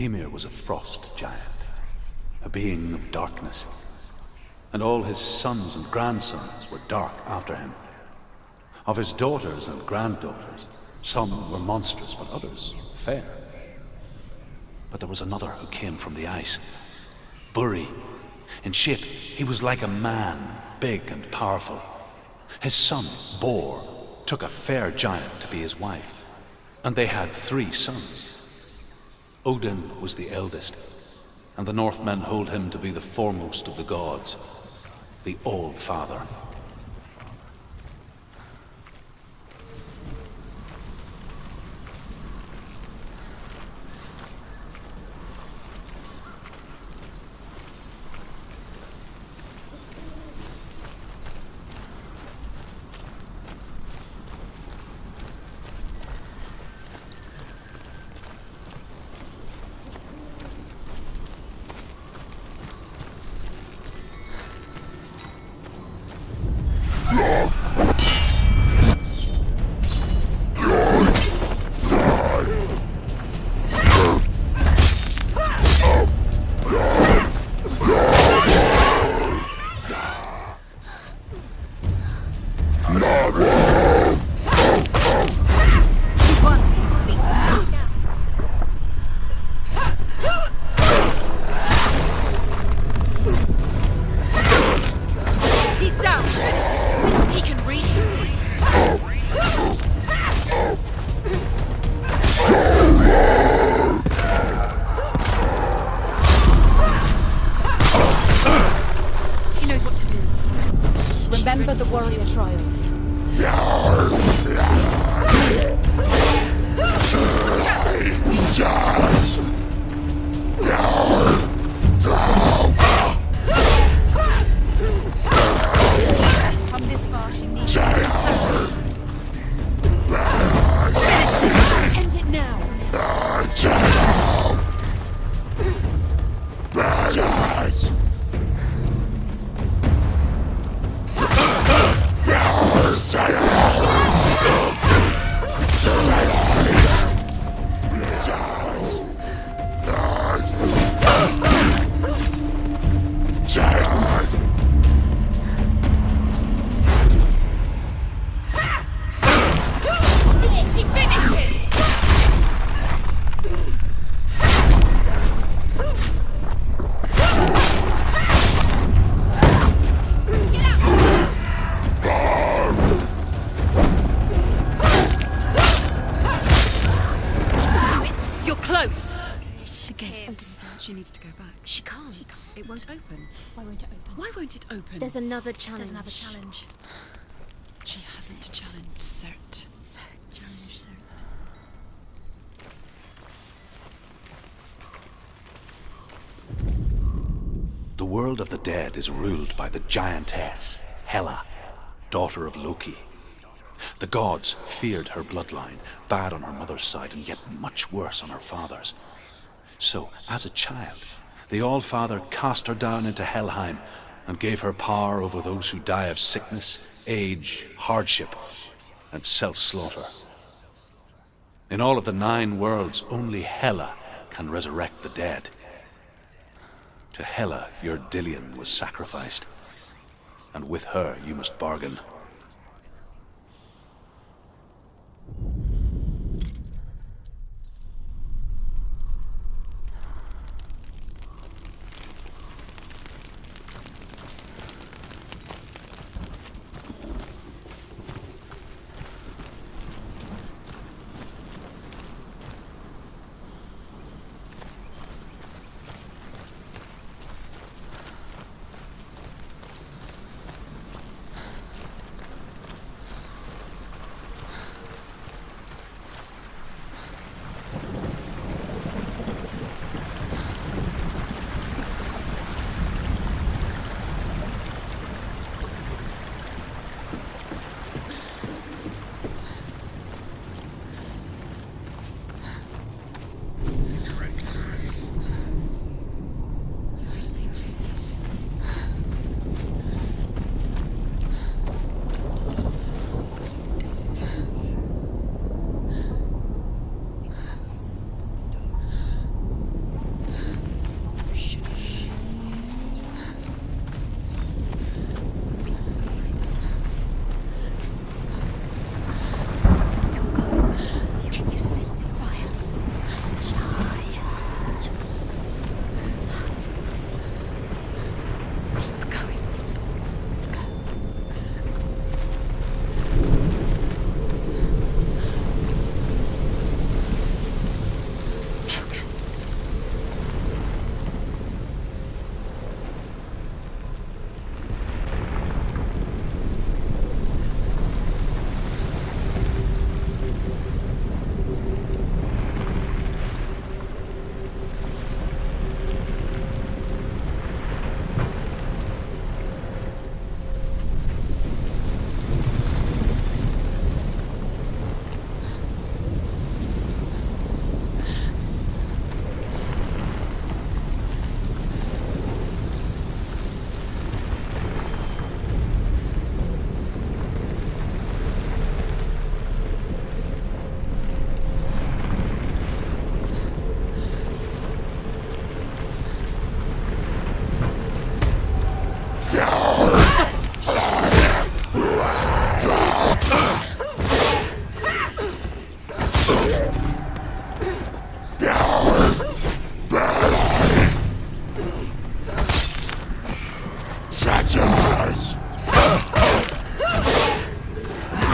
C: Ymir was a frost giant, a being of darkness, and all his sons and grandsons were dark after him. Of his daughters and granddaughters, some were monstrous, but others fair. But there was another who came from the ice, Buri. In shape, he was like a man, big and powerful. His son, Bor, took a fair giant to be his wife, and they had 3 sons. Odin was the eldest, and the Northmen hold him to be the foremost of the gods, the All-Father.
B: Remember the warrior trials. She's come this far, she needs to end it now. needs to go back.
D: She can't.
B: It won't open.
D: Why won't it open?
B: Why won't it open?
D: There's another challenge.
B: She hasn't challenged Cert.
D: Challenge
B: Cert.
C: The world of the dead is ruled by the giantess, Hela, daughter of Loki. The gods feared her bloodline, bad on her mother's side and yet much worse on her father's. So, as a child, the All-Father cast her down into Helheim and gave her power over those who die of sickness, age, hardship, and self-slaughter. In all of the 9 worlds, only Hela can resurrect the dead. To Hela, your Dillion was sacrificed, and with her you must bargain.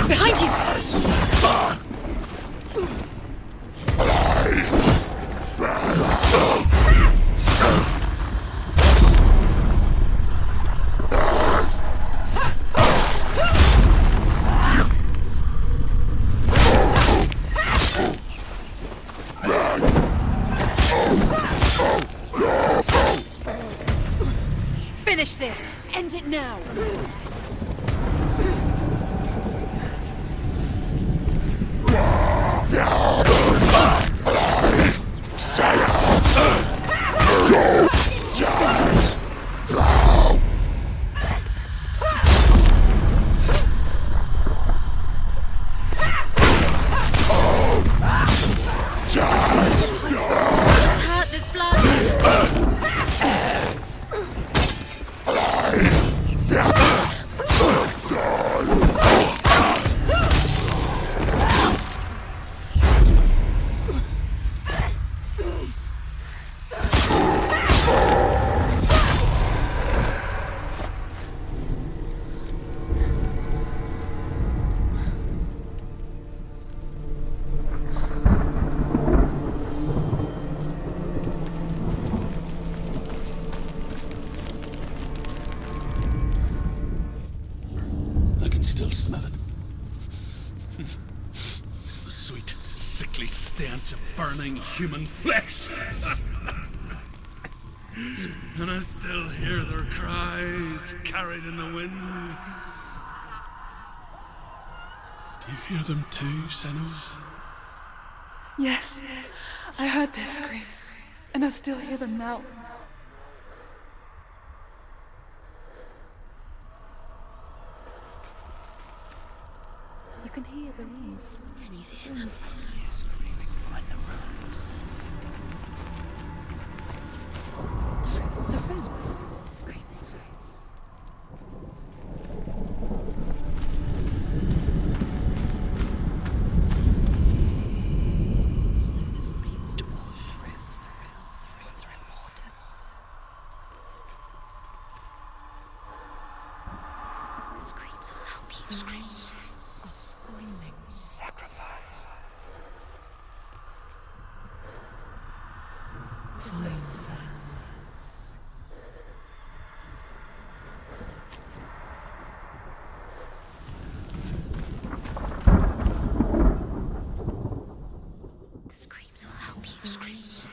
D: Behind you! Finish this! End it now! She's hurt, there's blood!
C: smell it?
E: The sweet, sickly stench of burning human flesh. And I still hear their cries carried in the wind. Do you hear them too, Senna?
F: Yes, I heard their screams, and I still hear them now.
B: You can hear the runes.
E: Find the runes.
B: The runes. Screaming. Follow the screams towards the runes. The runes are important.
D: The screams will help you.
B: Screams are screaming.
E: Sacrifice.
A: Find them.
D: The screams will help you.
B: Screams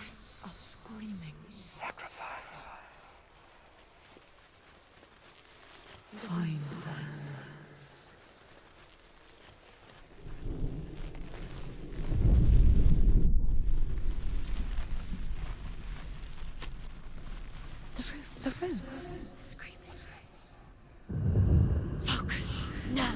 B: are screaming.
E: Sacrifice.
A: Find them.
B: The runes.
D: Screaming. Focus. Now.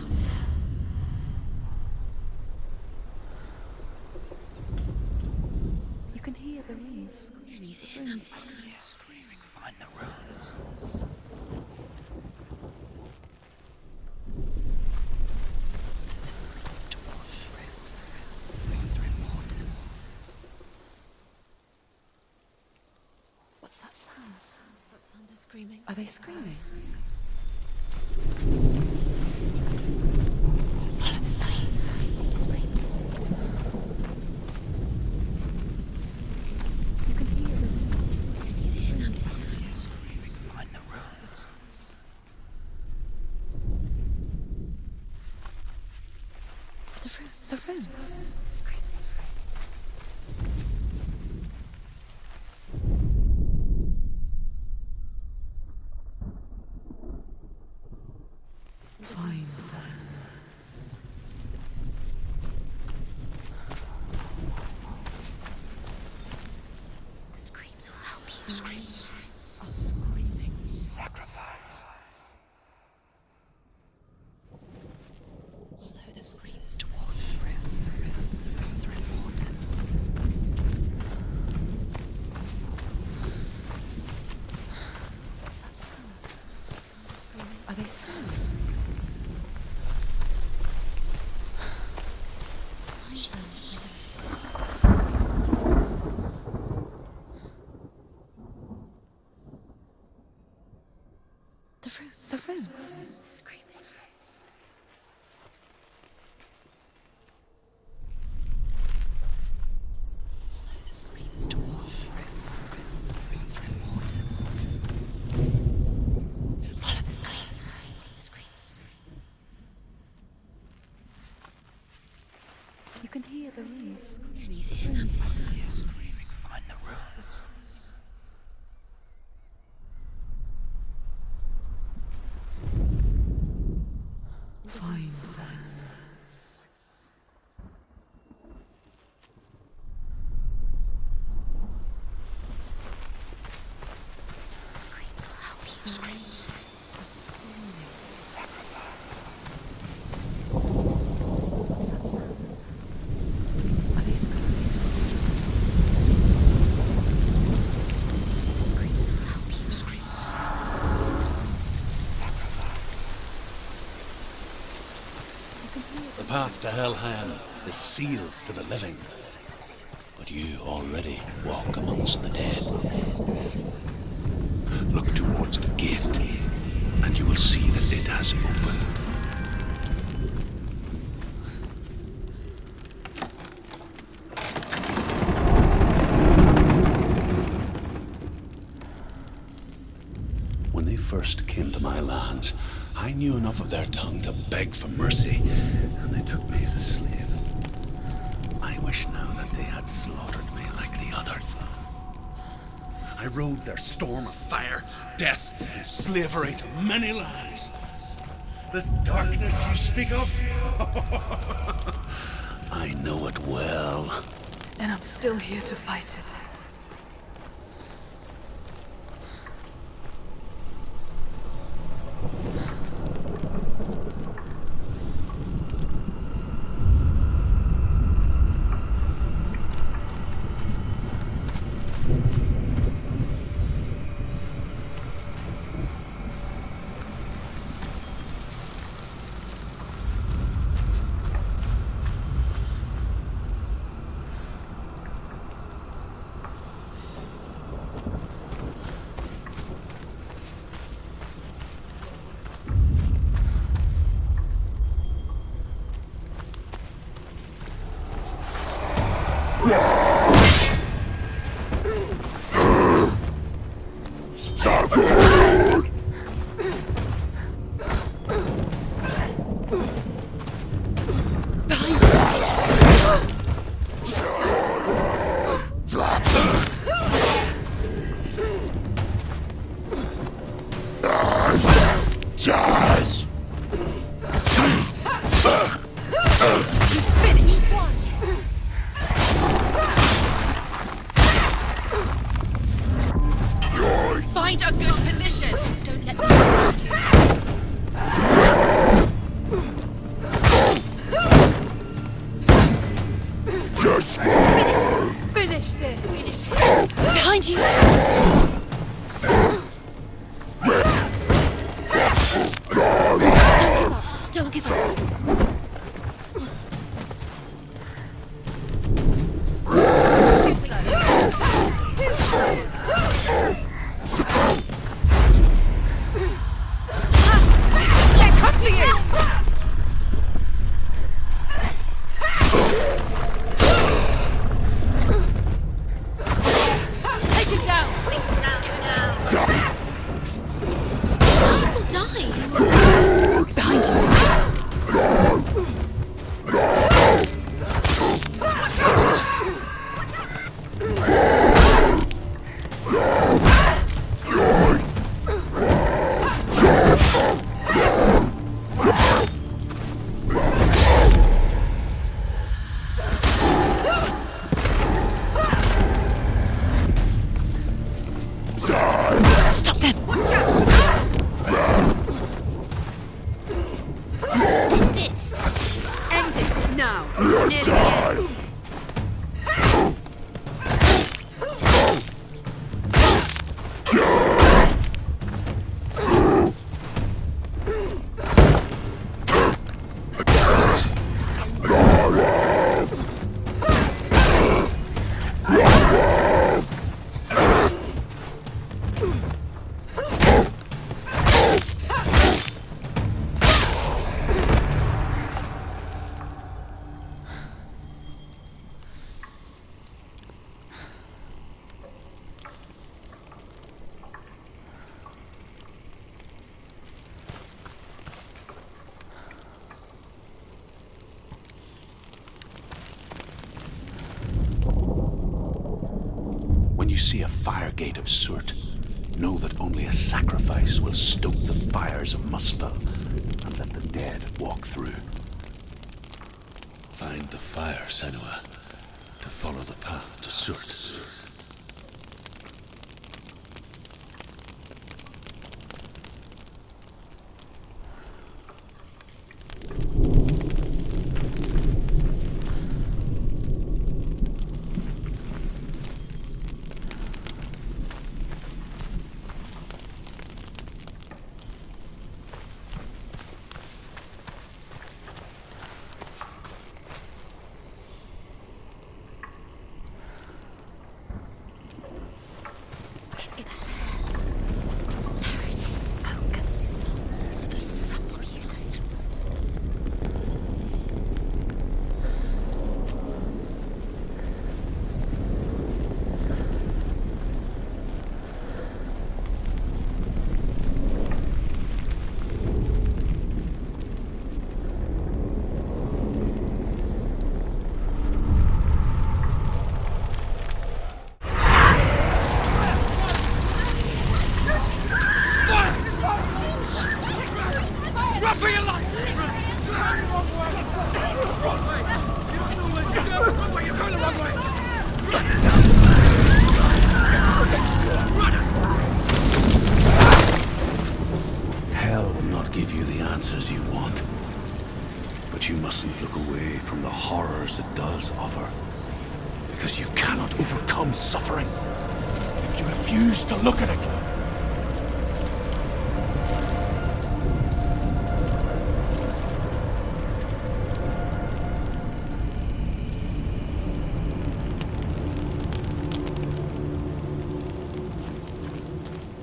B: You can hear the runes. The runes are
E: Screaming, find the runes.
B: the screams towards the runes. The runes are important. What's that sound?
D: What's that sound they're screaming?
B: Are they screaming?
D: Follow the screams. The screams.
B: You can hear the runes.
D: You hear them?
E: Screaming, find the runes.
B: The runes.
D: Screaming.
A: Find them.
D: The screams will help you.
B: Screams are screaming.
E: Sacrifice.
B: Follow the screams towards the runes. The runes are important. What's that sound? Are they screaming? The runes.
D: Screaming.
B: Follow the screams towards the runes. The runes are important.
D: Follow the screams. The screams.
B: You can hear the runes.
D: You hear them?
E: Screaming, find the runes.
A: Find them.
D: The screams will help you.
B: Screams are screaming. What's that sound? Are they screaming?
D: The screams will help you.
B: You can hear
C: The path to Helheim is sealed to the living, but you already walk amongst the dead. Look towards the gate, and you will see that it has opened. When they first came to my lands, I knew enough of their tongue to beg for mercy, and they took me as a slave. I wish now that they had slaughtered me like the others. I rode their storm of fire, death, and slavery to many lands. This darkness you speak of, I know it well.
F: And I'm still here to fight it.
D: Find a good position. Don't let them find you.
F: Finish this!
D: Finish him. Behind you. Don't give up. Too slow. They're cut for you! Take him down! Take him down! Get him down! He will die! Behind you! Stop them! Watch out! End it!
F: End it now! It's near the end.
C: When you see a fire gate of soot, know that only a sacrifice will stoke the fires of Muspel and let the dead walk through. Find the fire, Senua, to follow the path to Soot.
E: give you the answers you want. But you mustn't look away from the horrors it does offer. Because you cannot overcome suffering if you refuse to look at it.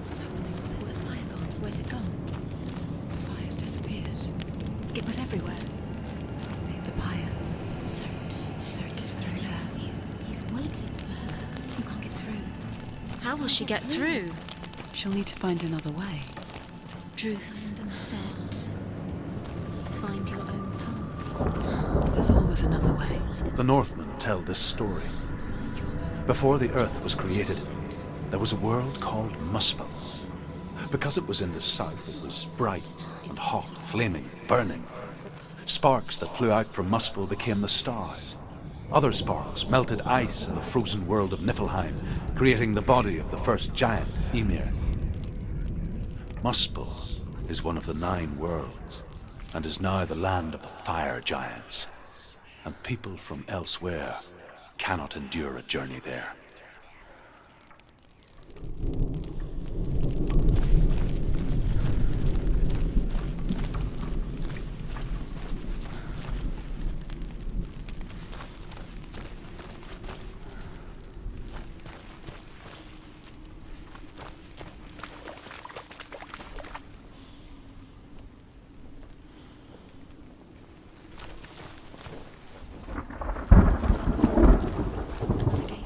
B: What's happening? Where's the fire gone? Where's it gone? The fire's disappeared. It was everywhere. The pyre. Cert is through there.
D: He's waiting for her. You can't get through.
B: How will she get through? She'll need to find another way.
D: Truth and Cert. Find your own path.
B: There's always another way.
C: The Northmen tell this story. Before the earth was created, there was a world called Muspel. Because it was in the south, it was bright and hot, flaming, burning. Sparks that flew out from Muspel became the stars. Other sparks melted ice in the frozen world of Niflheim, creating the body of the first giant, Ymir. Muspel is one of the 9 worlds, and is now the land of the fire giants. And people from elsewhere cannot endure a journey there.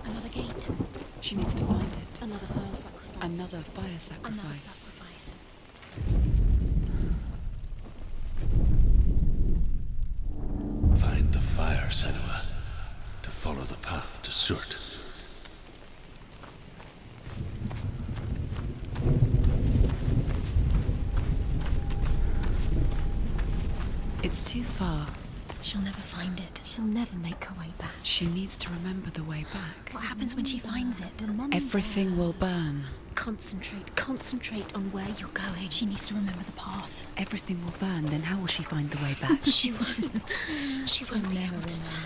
D: Another gate.
B: She needs to find it.
D: Another fire sacrifice.
B: Another fire
D: Another
B: sacrifice.
D: sacrifice.
E: Find the fire, Senua, to follow the path to Surt.
B: It's too far.
D: She'll never find it. She'll never make her way back.
B: She needs to remember the way back.
D: What happens when she finds it?
B: Everything will burn.
D: Concentrate on where you're going. She needs to remember the path.
B: Everything will burn, then how will she find the way back?
D: She won't. She won't be able to tell.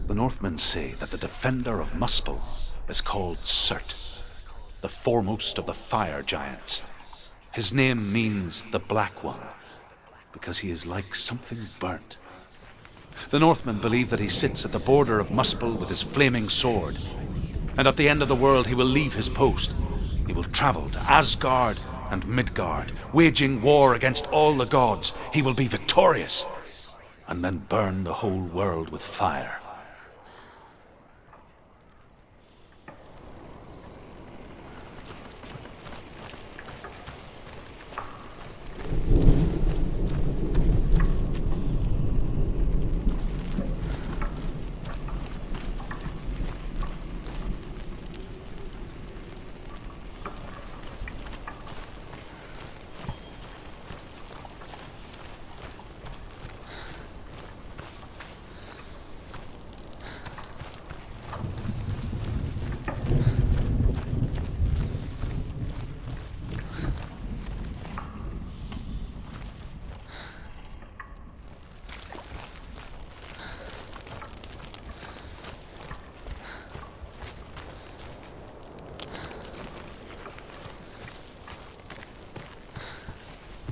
C: The Northmen say that the defender of Muspel is called Surt, the foremost of the fire giants. His name means the Black One, because he is like something burnt. The Northmen believe that he sits at the border of Muspel with his flaming sword, and at the end of the world he will leave his post. He will travel to Asgard and Midgard, waging war against all the gods. He will be victorious, and then burn the whole world with fire.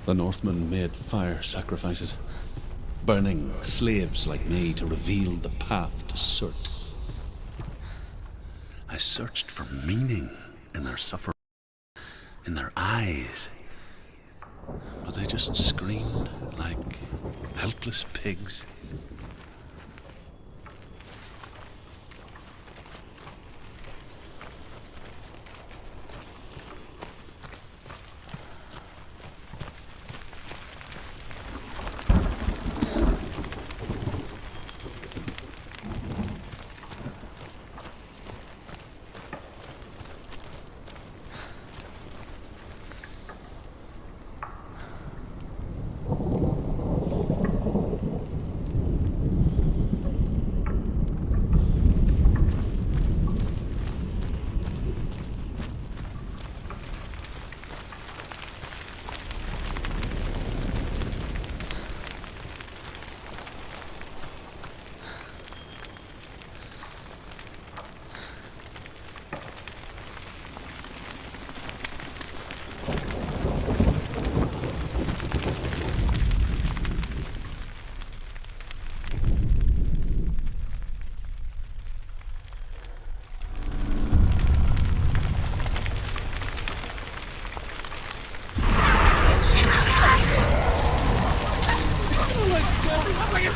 E: The Northmen made fire sacrifices, burning slaves like me to reveal the path to Surt. I searched for meaning in their suffering, in their eyes, but they just screamed like helpless pigs.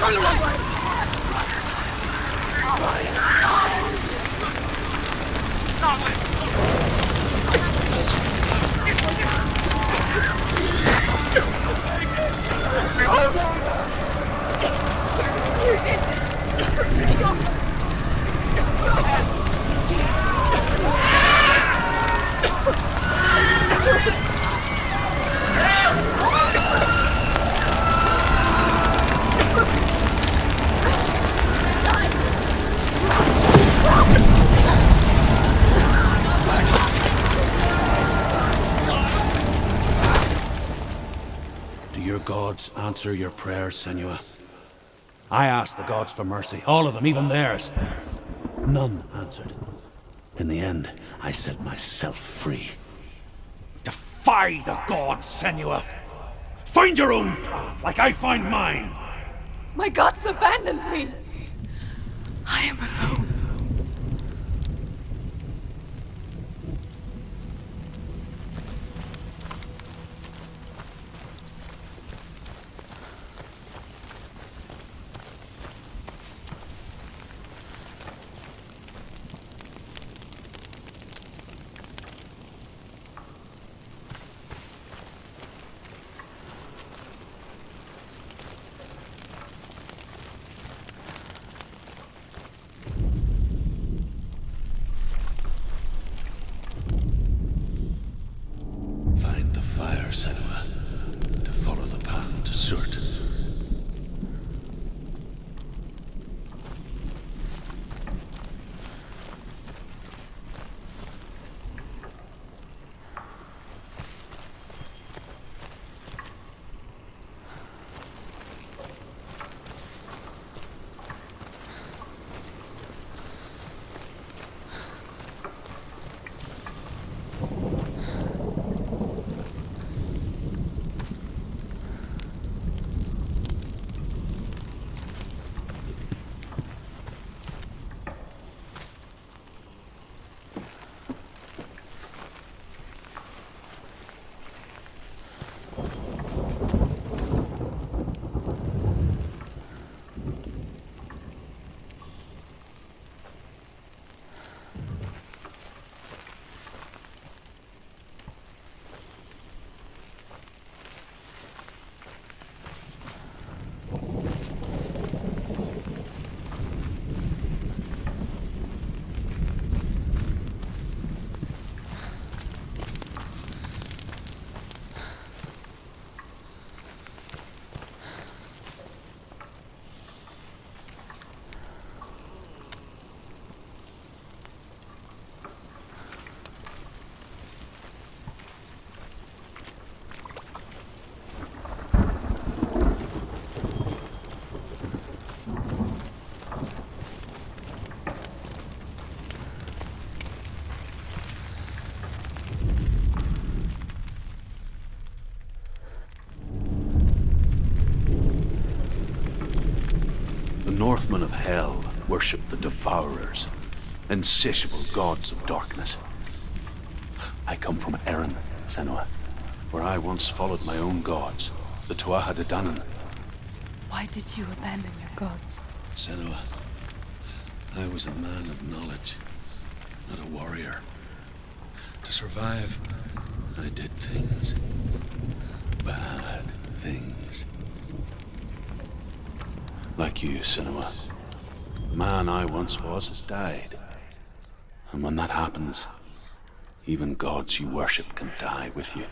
F: You did this! This is your fault!
C: Do your gods answer your prayers, Senua? I asked the gods for mercy, all of them, even theirs. None answered. In the end, I set myself free. Defy the gods, Senua! Find your own path, like I find mine!
F: My gods abandoned me! I am alone.
C: Find the fire, Senua, to follow the path to Surt. The Northmen of Hell worship the Devourers, insatiable gods of darkness. I come from Erin, Senua, where I once followed my own gods, the Tuatha De Danann.
F: Why did you abandon your gods?
C: Senua, I was a man of knowledge, not a warrior. To survive, I did things. Bad things. Like you, Senua. The man I once was has died. And when that happens, even gods you worship can die with you.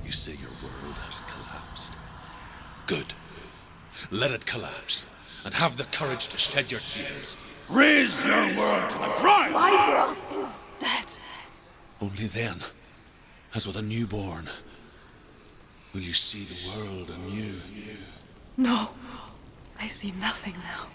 E: You say your world has collapsed. Good. Let it collapse, and have the courage to shed your tears. Raise your world to the prime!
F: My world is dead.
E: Only then, as with a newborn, will you see the world anew.
F: No, I see nothing now.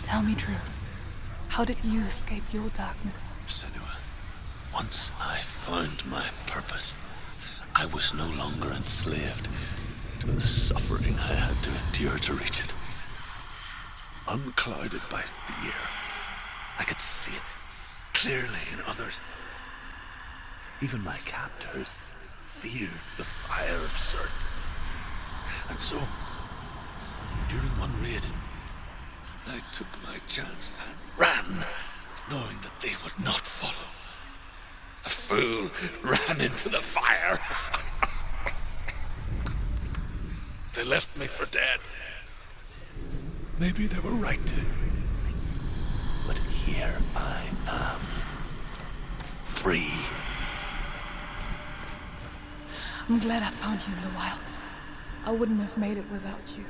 F: Tell me truth. How did you escape your darkness?
E: Senua, Once I found my purpose, I was no longer enslaved to the suffering I had to endure to reach it. Unclouded by fear, I could see it clearly in others. Even my captors feared the fire of Surt. And so, during one raid, I took my chance and ran, knowing that they would not follow. A fool ran into the fire. They left me for dead. Maybe they were right to. But here I am. Free.
F: I'm glad I found you in the wilds. I wouldn't have made it without you.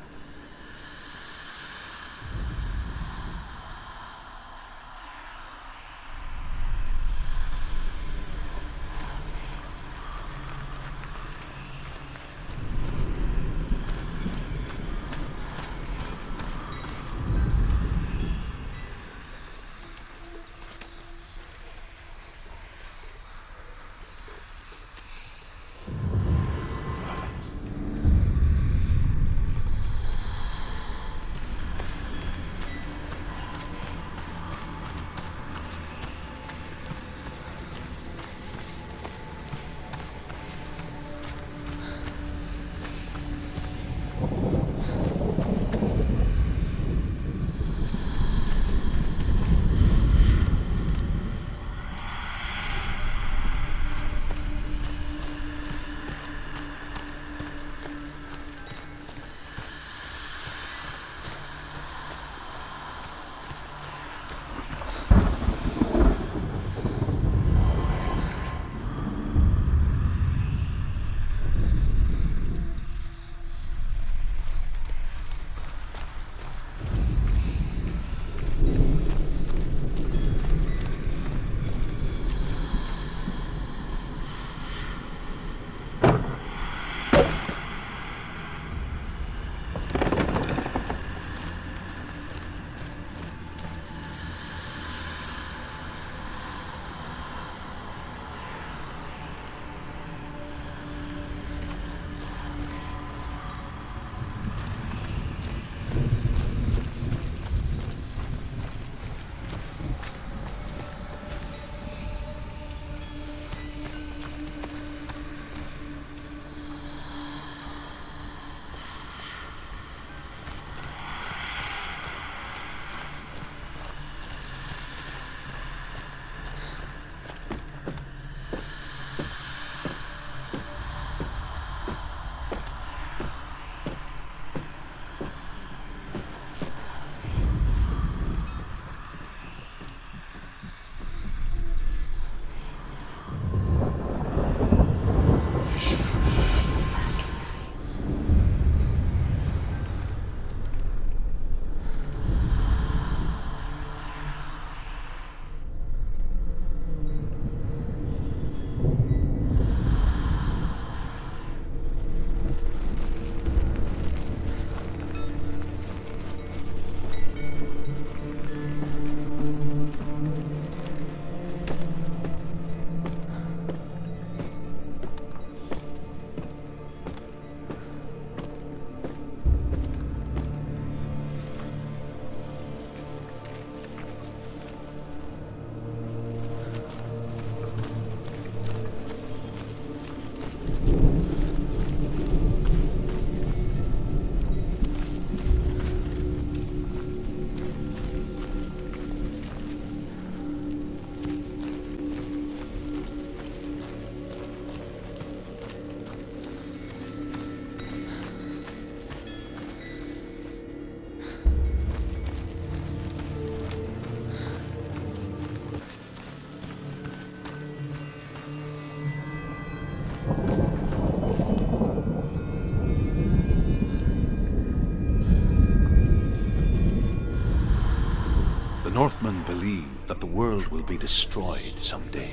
C: Northmen believe that the world will be destroyed someday.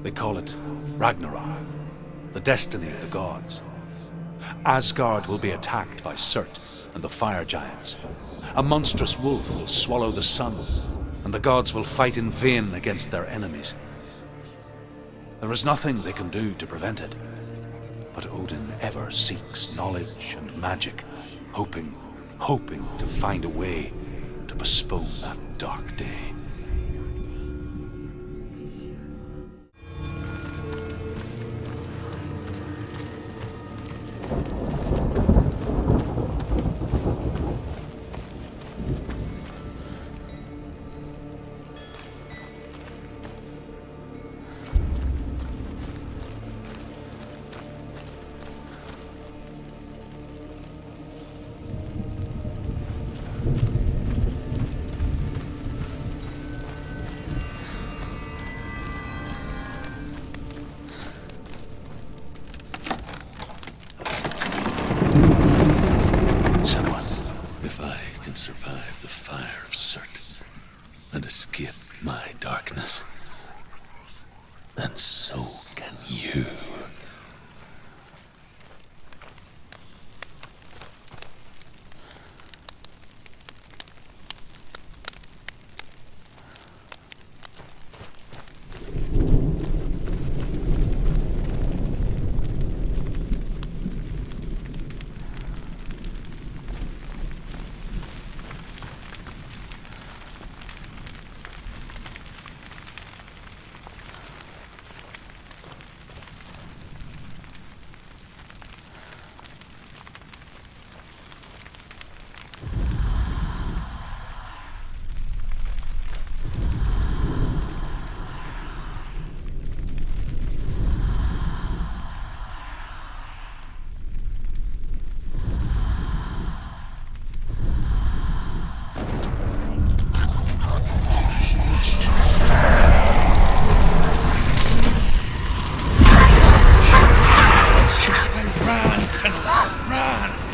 C: They call it Ragnarok, the destiny of the gods. Asgard will be attacked by Surt and the fire giants. A monstrous wolf will swallow the sun, and the gods will fight in vain against their enemies. There is nothing they can do to prevent it. But Odin ever seeks knowledge and magic, hoping to find a way to postpone that dark day.
E: If I can survive the fire of Surt and escape my darkness, then so can you.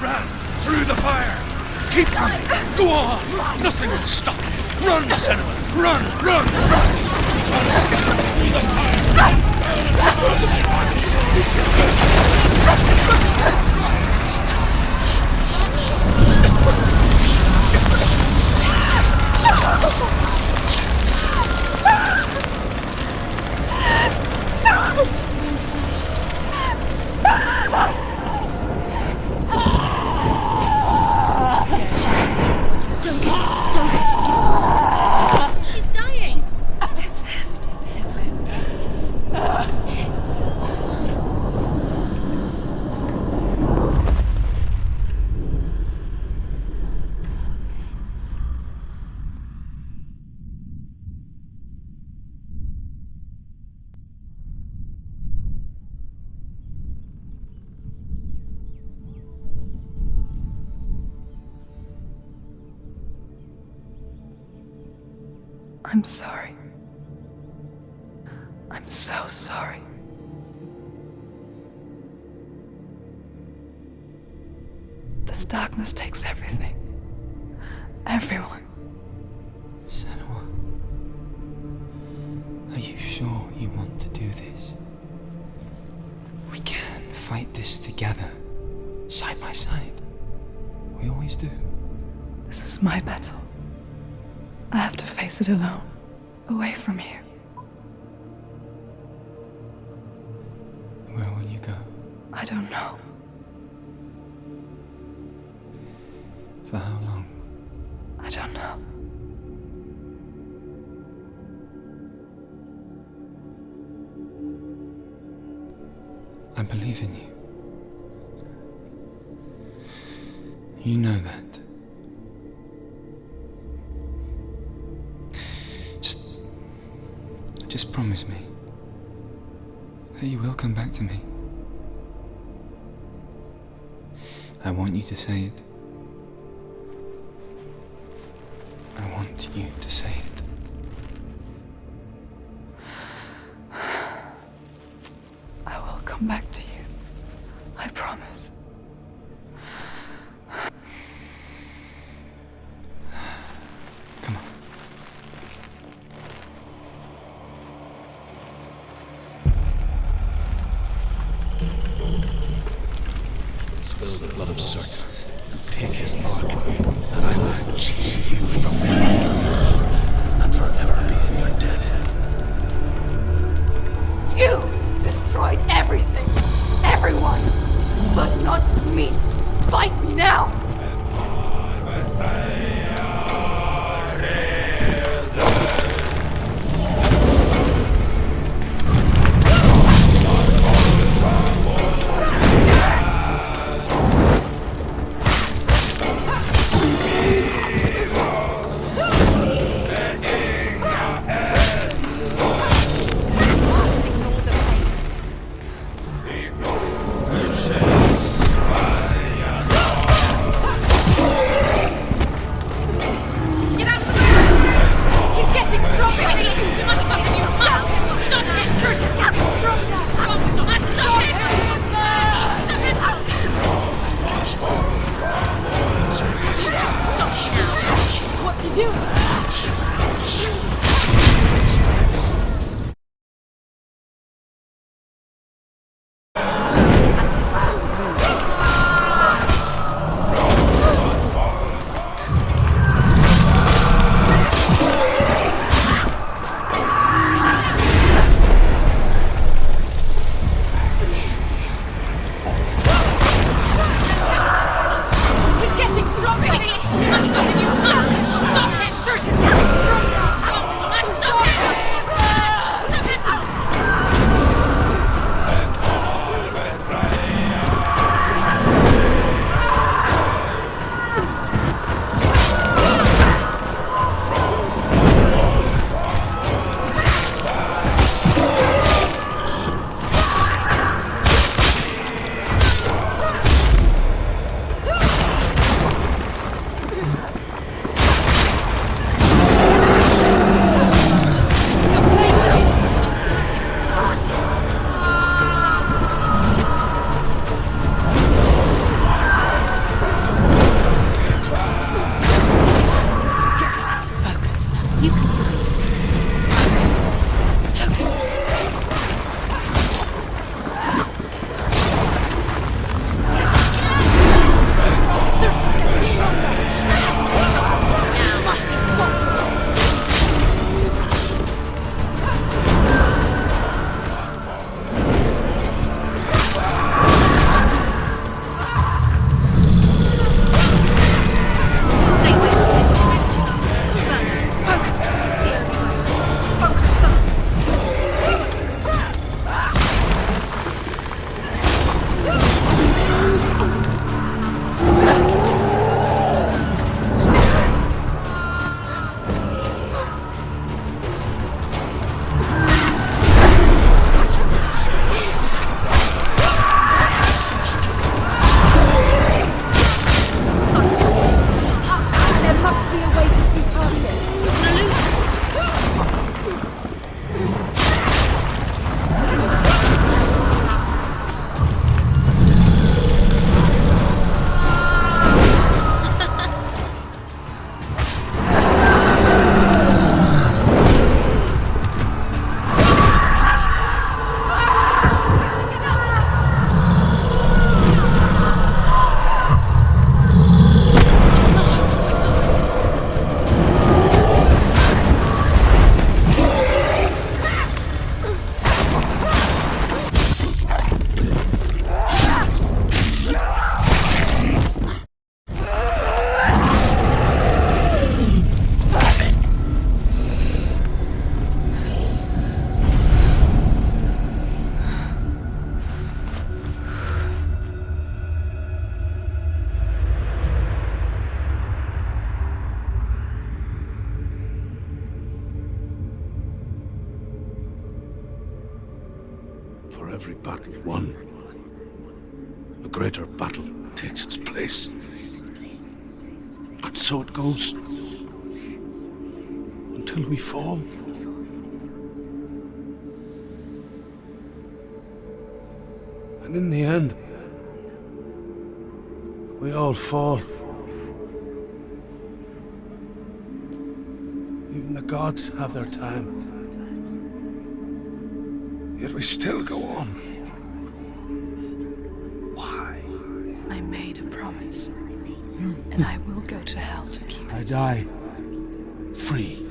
C: Run! Through the fire! Keep running! Go on! Nothing will stop you! Run, Cinnamon! Run! Through the fire!
B: She's going to die. She's Don't get it. Don't. She's dying. It's empty. It's empty.
F: I'm sorry. I'm so sorry. This darkness takes everything. Everyone.
G: Senua, are you sure you want to do this? We can fight this together, side by side. We always do.
F: This is my battle. I have to face it alone, away from you.
G: Where will you go?
F: I don't know.
G: For how long?
F: I don't know.
G: I believe in you. You know that. Just promise me that you will come back to me. I want you to say it. I want you to say it.
F: I will come back to you. I promise.
G: Come on.
E: Spill the blood of Surt and take his mark, and I will achieve you from the and forever be in your debt.
F: You!
H: For every battle won, a greater battle takes its place. And so it goes. Until we fall. And in the end, we all fall. Even the gods have their time. Yet we still go on. Why?
F: I made a promise, and I will go to hell to keep it.
H: I die free,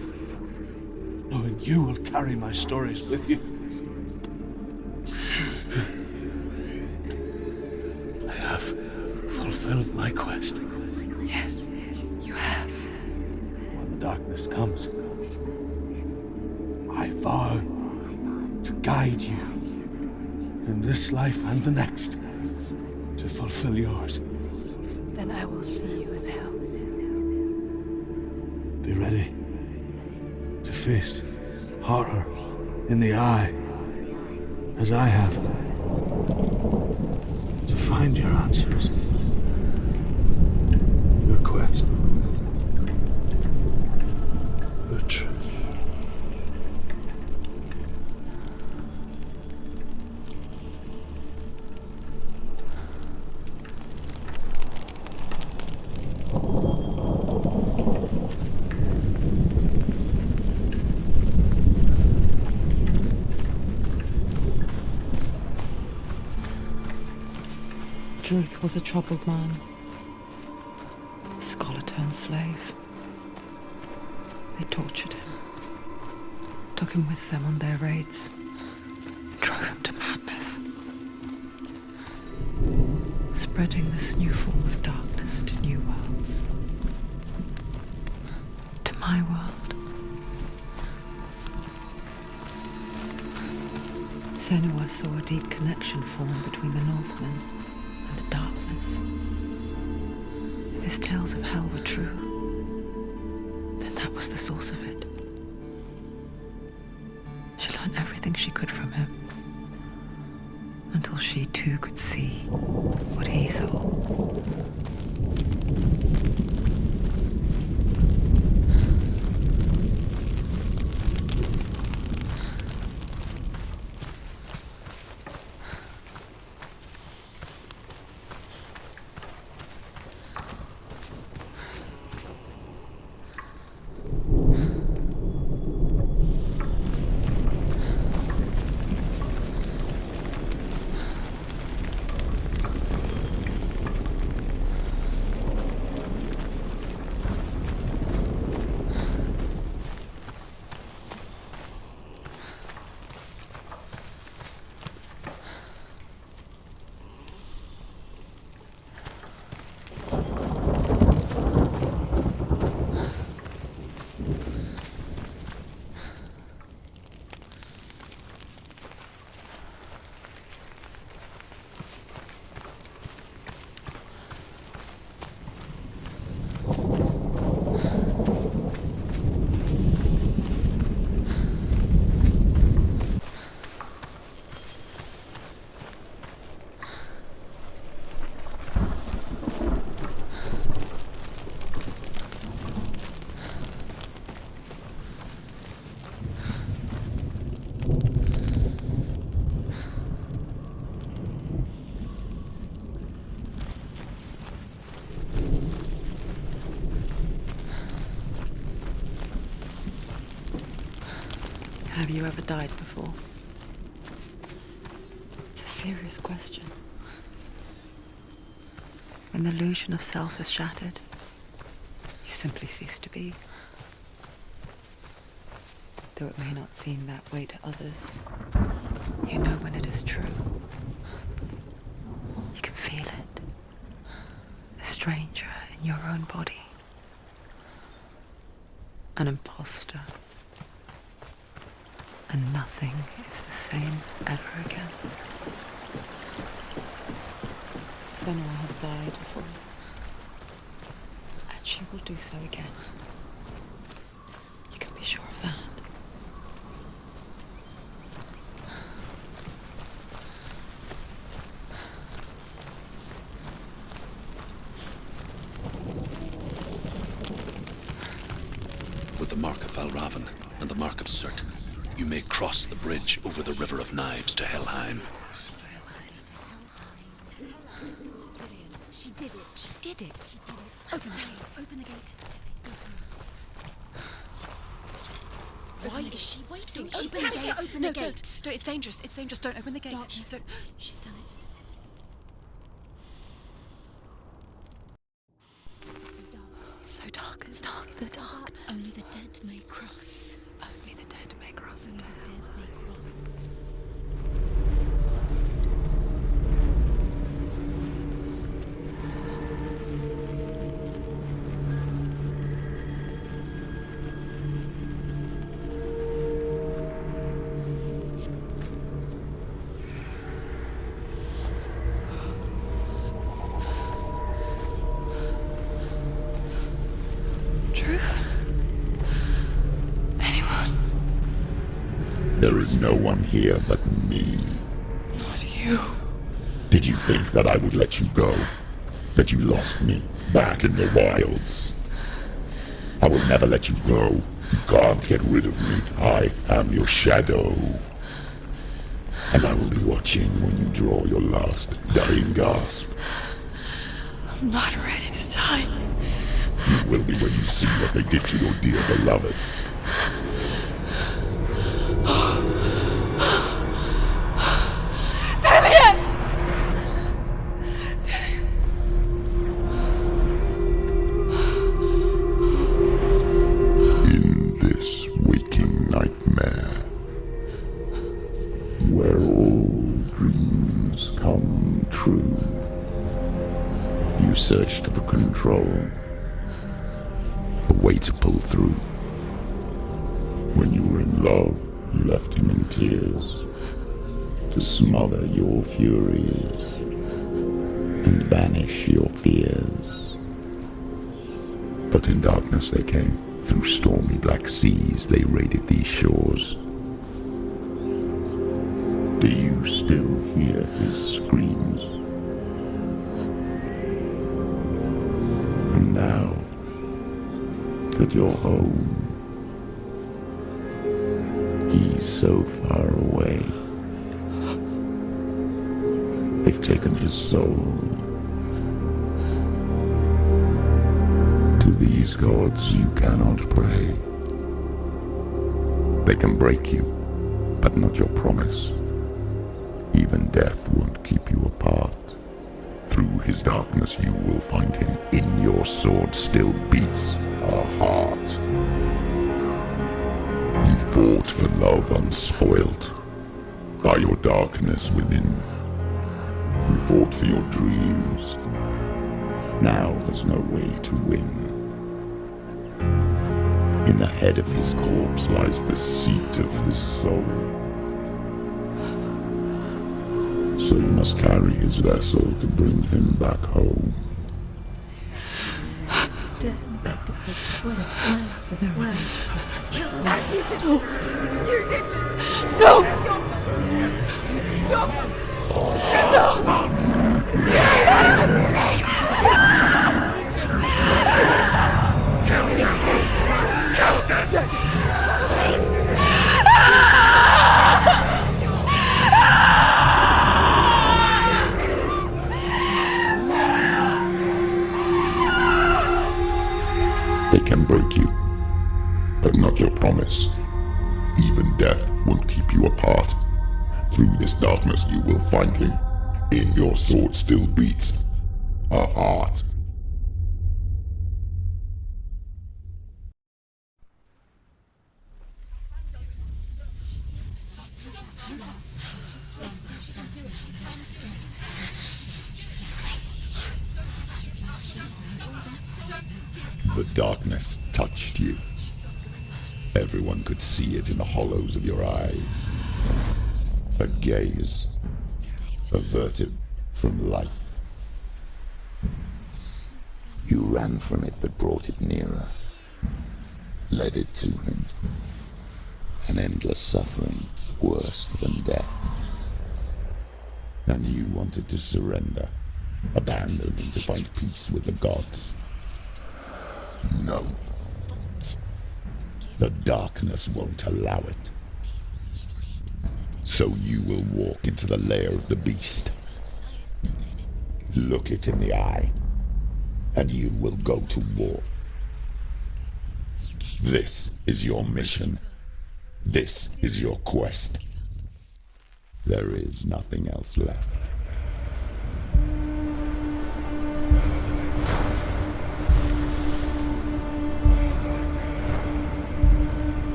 H: knowing you will carry my stories with you. I have fulfilled my quest.
F: Yes, you have.
H: When the darkness comes, I vow to guide you in this life and the next to fulfill yours.
F: Then I will see you in hell.
H: Be ready to face horror in the eye, as I have, to find your answers, your quest, your truth.
A: Druth was a troubled man, a scholar turned slave. They tortured him, took him with them on their raids, drove him to madness, spreading this new form of darkness to new worlds, to my world. Senua saw a deep connection form between the Northmen and the darkness. If his tales of hell were true, then that was the source of it. She learned everything she could from him, until she too could see what he saw. Have you ever died before? It's a serious question. When the illusion of self is shattered, you simply cease to be. Though it may not seem that way to others, you know when it is true. You can feel it. A stranger in your own body. An imposter. And nothing is the same ever again. Senua has died before, and she will do so again. You can be sure of that.
E: Raven and the Mark of Surt, you may cross the bridge over the River of Knives to Helheim.
B: She did it. She did it. Open the gate. Open the gate. Why is she waiting?
F: She
B: Open
F: has
B: the
F: to
B: gate.
F: open
B: No,
F: the gate.
B: don't. It's dangerous. It's dangerous. Don't open the gate.
F: Darkness.
B: Don't. She's done it. It's so dark. It's dark. The darkness.
D: Only the dead may cross.
B: Only the dead may cross
D: Only
B: into
D: the
B: hell.
D: dead may cross.
B: Truth? Anyone?
I: There is no one here but me.
B: Not you.
I: Did you think that I would let you go? That you lost me back in the wilds? I will never let you go. You can't get rid of me. I am your shadow. And I will be watching when you draw your last dying gasp.
B: I'm not ready to die.
I: You will be when you see what they did to your dear beloved. In this waking nightmare, where all dreams come true, you searched for control, a way to pull through. When you were in love, you left him in tears, to smother your furies and banish your fears. But in darkness they came, through stormy black seas they raided these shores. Do you still hear his screams? And now that you're home, he's so far away. They've taken his soul. To these gods you cannot pray. They can break you, but not your promise. Even death won't keep you apart. Through his darkness you will find him. In your sword still beats a heart. You fought for love unspoilt by your darkness within. You fought for your dreams. Now there's no way to win. In the head of his corpse lies the seat of his soul. So you must carry his vessel to bring him back home. They can break you, but not your promise. Even death won't keep you apart. Through this darkness you will find him. In your sword still beats a heart. The darkness touched you. Everyone could see it in the hollows of your eyes. A gaze averted from life. You ran from it but brought it nearer, led it to him. An endless suffering worse than death. And you wanted to surrender, abandon and to find peace with the gods. No. The darkness won't allow it. So you will walk into the lair of the beast. Look it in the eye, and you will go to war. This is your mission. This is your quest. There is nothing else left.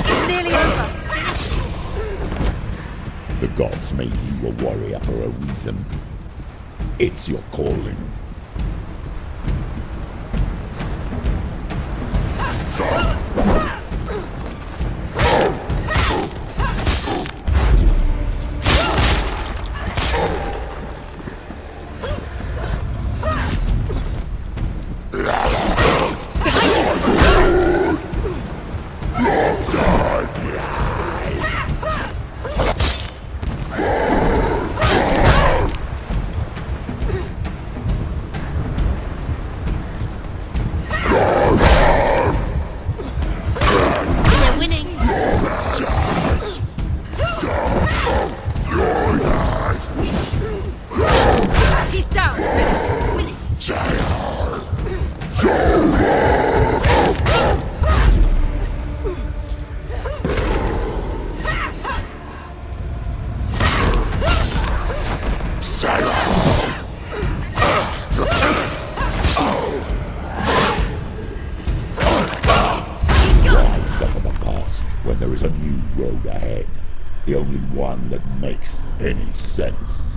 F: It's nearly over.
I: The gods made you a warrior for a reason. It's your calling.
D: They're winning.
F: He's down. Finish.
I: Rise up of the past when there is a new road ahead. The only one that makes any sense.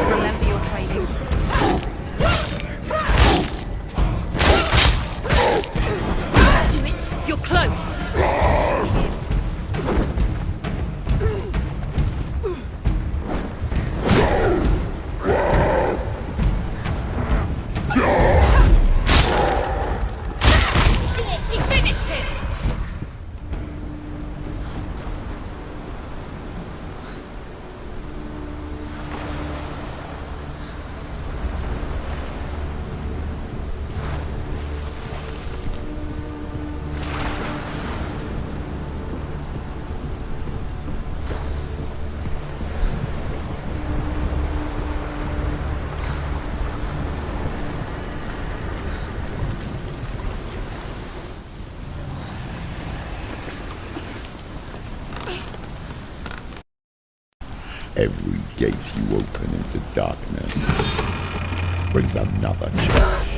F: Remember your training.
D: Do it.
F: You're close.
D: She finished him.
I: every gate you open into darkness brings another change.